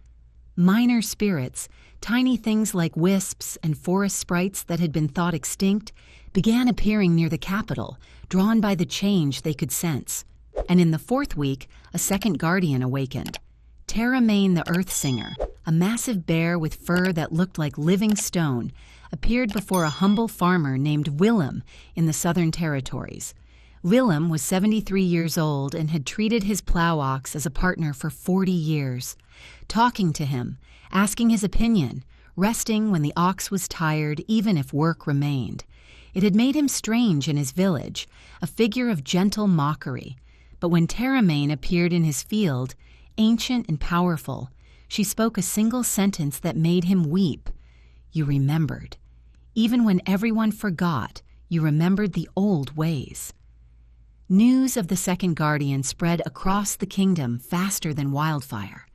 Minor spirits, tiny things like wisps and forest sprites that had been thought extinct, began appearing near the capital, drawn by the change they could sense. And in the 4th week, a second guardian awakened. Terramain the Earth Singer, a massive bear with fur that looked like living stone, appeared before a humble farmer named Willem in the southern territories. Willem was 73 years old and had treated his plow ox as a partner for 40 years. Talking to him, asking his opinion, resting when the ox was tired even if work remained. It had made him strange in his village, a figure of gentle mockery. But when Terramain appeared in his field, ancient and powerful, she spoke a single sentence that made him weep. You remembered. Even when everyone forgot, you remembered the old ways. News of the second guardian spread across the kingdom faster than wildfire.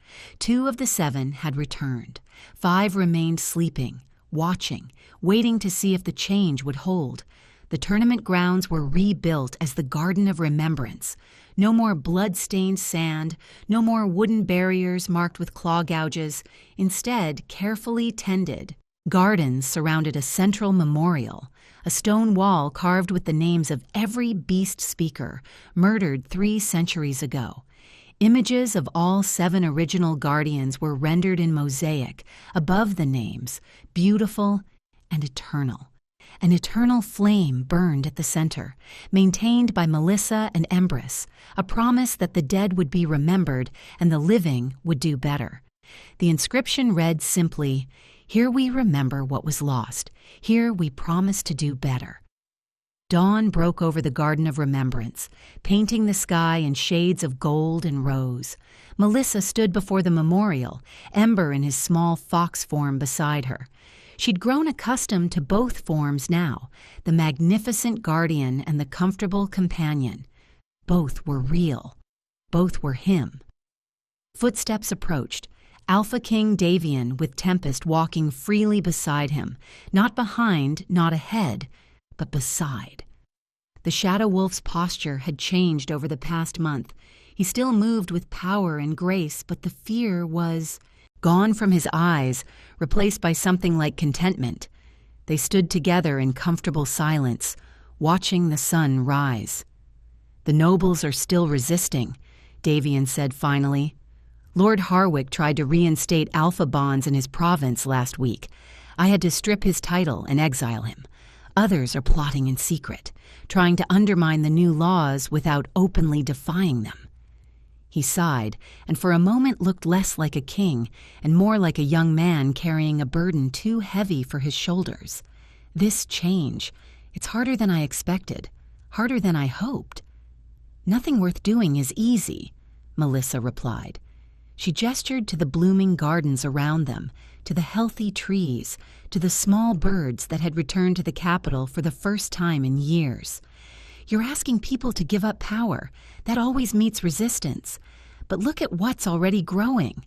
2 of the 7 had returned. 5 remained sleeping, watching, waiting to see if the change would hold. The tournament grounds were rebuilt as the Garden of Remembrance. No more blood-stained sand, no more wooden barriers marked with claw gouges. Instead, carefully tended, gardens surrounded a central memorial, a stone wall carved with the names of every beast speaker, murdered 3 centuries ago. Images of all 7 original guardians were rendered in mosaic, above the names, beautiful and eternal. An eternal flame burned at the center, maintained by Melissa and Embris, a promise that the dead would be remembered and the living would do better. The inscription read simply, "Here we remember what was lost. Here we promise to do better." Dawn broke over the Garden of Remembrance, painting the sky in shades of gold and rose. Melissa stood before the memorial, Ember in his small fox form beside her. She'd grown accustomed to both forms now, the magnificent guardian and the comfortable companion. Both were real. Both were him. Footsteps approached. Alpha King Davian with Tempest walking freely beside him, not behind, not ahead, but beside. The Shadow Wolf's posture had changed over the past month. He still moved with power and grace, but the fear was gone from his eyes, replaced by something like contentment. They stood together in comfortable silence, watching the sun rise. "The nobles are still resisting," Davian said finally. "Lord Harwick tried to reinstate Alpha bonds in his province last week. I had to strip his title and exile him. Others are plotting in secret, trying to undermine the new laws without openly defying them." He sighed, and for a moment looked less like a king and more like a young man carrying a burden too heavy for his shoulders. "This change, it's harder than I expected, harder than I hoped." "Nothing worth doing is easy," Melissa replied. She gestured to the blooming gardens around them, to the healthy trees, to the small birds that had returned to the capital for the first time in years. "You're asking people to give up power. That always meets resistance. But look at what's already growing."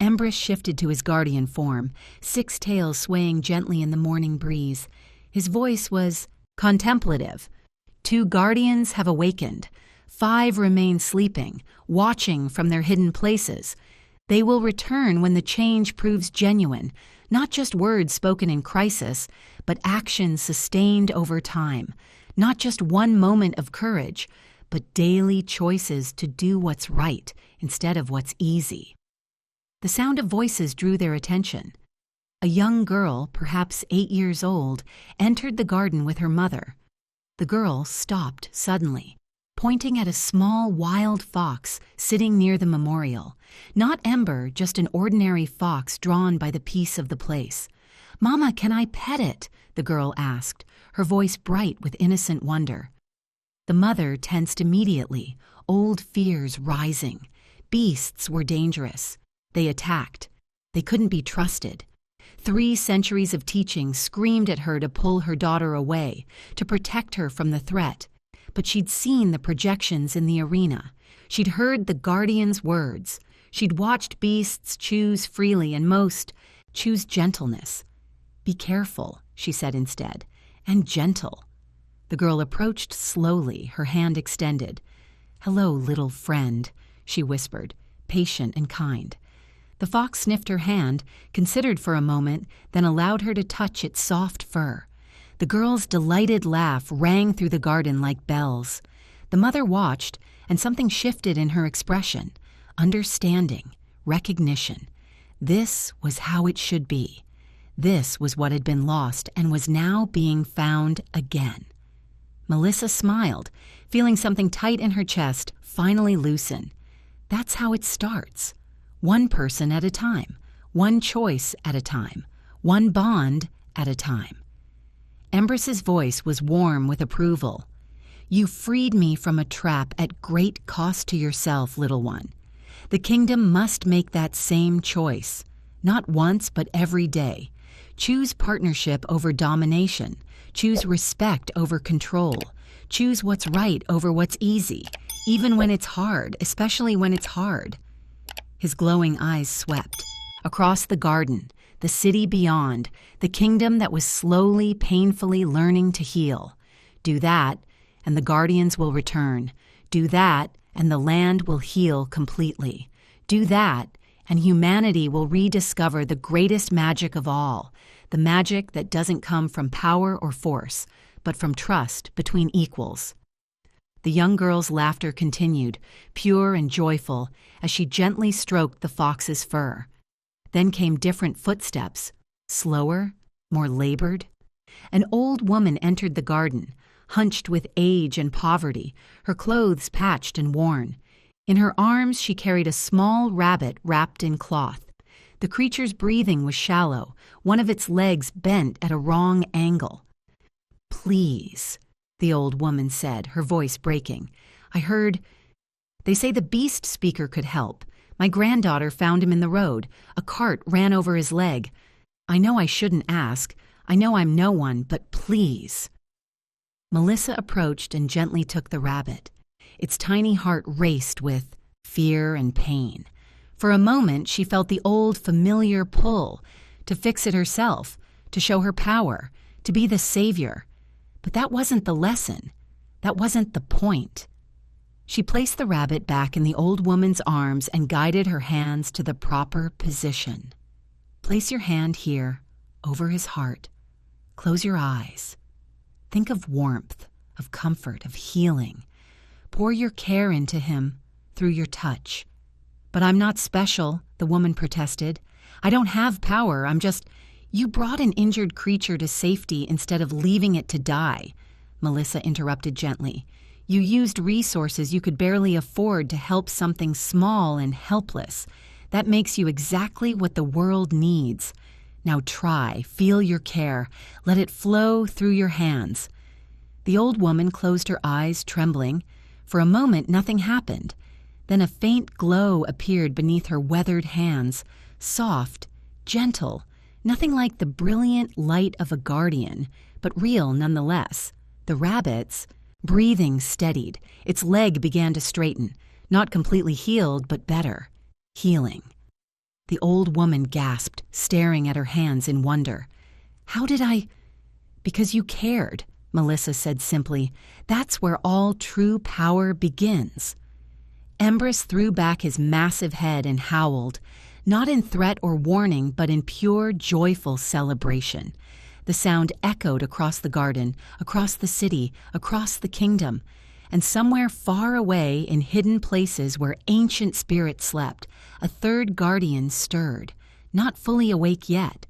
Embris shifted to his guardian form, 6 tails swaying gently in the morning breeze. His voice was contemplative. 2 guardians have awakened. 5 remain sleeping, watching from their hidden places. They will return when the change proves genuine, not just words spoken in crisis, but action sustained over time. Not just one moment of courage, but daily choices to do what's right instead of what's easy. The sound of voices drew their attention. A young girl, perhaps 8 years old, entered the garden with her mother. The girl stopped suddenly, pointing at a small wild fox sitting near the memorial. Not Ember, just an ordinary fox drawn by the peace of the place. "Mama, can I pet it?" the girl asked, her voice bright with innocent wonder. The mother tensed immediately, old fears rising. Beasts were dangerous. They attacked. They couldn't be trusted. 3 centuries of teaching screamed at her to pull her daughter away, to protect her from the threat. But she'd seen the projections in the arena. She'd heard the guardian's words. She'd watched beasts choose freely and most choose gentleness. "Be careful," she said instead, "and gentle." The girl approached slowly, her hand extended. "Hello, little friend," she whispered, patient and kind. The fox sniffed her hand, considered for a moment, then allowed her to touch its soft fur. The girl's delighted laugh rang through the garden like bells. The mother watched, and something shifted in her expression. Understanding, recognition. This was how it should be. This was what had been lost and was now being found again. Melissa smiled, feeling something tight in her chest finally loosen. That's how it starts. One person at a time, one choice at a time, one bond at a time. Embris's voice was warm with approval. You freed me from a trap at great cost to yourself, little one. The kingdom must make that same choice, not once but every day. Choose partnership over domination. Choose respect over control. Choose what's right over what's easy, even when it's hard, especially when it's hard. His glowing eyes swept. Across the garden, the city beyond, the kingdom that was slowly, painfully learning to heal. Do that, and the guardians will return. Do that, and the land will heal completely. Do that, and humanity will rediscover the greatest magic of all, the magic that doesn't come from power or force, but from trust between equals. The young girl's laughter continued, pure and joyful, as she gently stroked the fox's fur. Then came different footsteps, slower, more labored. An old woman entered the garden, hunched with age and poverty, her clothes patched and worn. In her arms she carried a small rabbit wrapped in cloth. The creature's breathing was shallow, one of its legs bent at a wrong angle. "Please," the old woman said, her voice breaking. They say the beast speaker could help. My granddaughter found him in the road. A cart ran over his leg. I know I shouldn't ask. I know I'm no one, but please." Melissa approached and gently took the rabbit. Its tiny heart raced with fear and pain. For a moment, she felt the old familiar pull to fix it herself, to show her power, to be the savior. But that wasn't the lesson. That wasn't the point. She placed the rabbit back in the old woman's arms and guided her hands to the proper position. Place your hand here, over his heart. Close your eyes. Think of warmth, of comfort, of healing. Pour your care into him through your touch. "But I'm not special," the woman protested. "I don't have power, You brought an injured creature to safety instead of leaving it to die," Melissa interrupted gently. "You used resources you could barely afford to help something small and helpless. That makes you exactly what the world needs. Now try, feel your care, let it flow through your hands." The old woman closed her eyes, trembling. For a moment, nothing happened. Then a faint glow appeared beneath her weathered hands, soft, gentle, nothing like the brilliant light of a guardian, but real nonetheless. The rabbit's breathing steadied. Its leg began to straighten, not completely healed, but better. Healing. The old woman gasped, staring at her hands in wonder. "How did I—" "Because you cared," Melissa said simply. "That's where all true power begins." Embris threw back his massive head and howled, not in threat or warning, but in pure, joyful celebration. The sound echoed across the garden, across the city, across the kingdom, and somewhere far away in hidden places where ancient spirits slept, a third guardian stirred, not fully awake yet,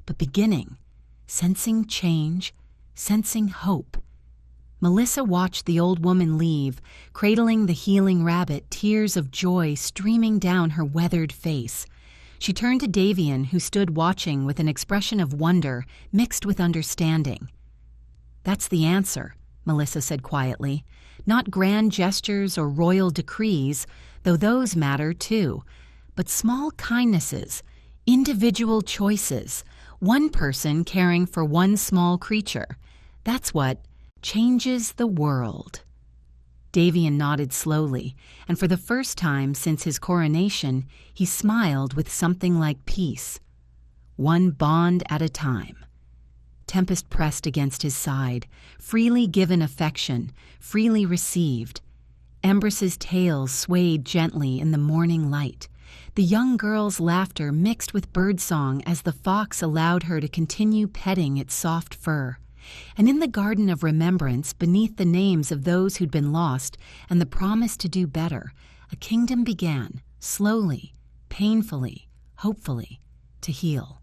but beginning, sensing change, sensing hope. Melissa watched the old woman leave, cradling the healing rabbit, tears of joy streaming down her weathered face. She turned to Davian, who stood watching with an expression of wonder mixed with understanding. "That's the answer," Melissa said quietly. "Not grand gestures or royal decrees, though those matter too, but small kindnesses, individual choices, one person caring for one small creature. That's what changes the world." Davian nodded slowly, and for the first time since his coronation, he smiled with something like peace. One bond at a time. Tempest pressed against his side, freely given affection, freely received. Embris's tail swayed gently in the morning light. The young girl's laughter mixed with birdsong as the fox allowed her to continue petting its soft fur. And in the garden of remembrance, beneath the names of those who'd been lost and the promise to do better, a kingdom began, slowly, painfully, hopefully, to heal.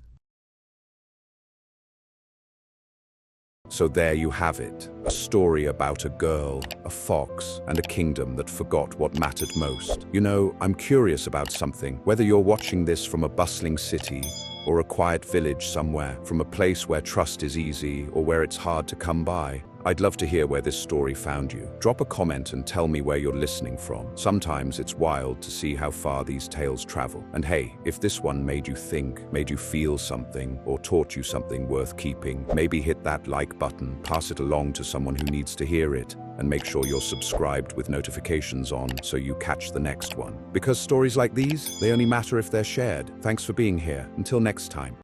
So there you have it, a story about a girl, a fox, and a kingdom that forgot what mattered most. You know, I'm curious about something. Whether you're watching this from a bustling city or a quiet village somewhere, from a place where trust is easy or where it's hard to come by, I'd love to hear where this story found you. Drop a comment and tell me where you're listening from. Sometimes it's wild to see how far these tales travel. And hey, if this one made you think, made you feel something, or taught you something worth keeping, maybe hit that like button, pass it along to someone who needs to hear it, and make sure you're subscribed with notifications on so you catch the next one. Because stories like these, they only matter if they're shared. Thanks for being here. Until next time.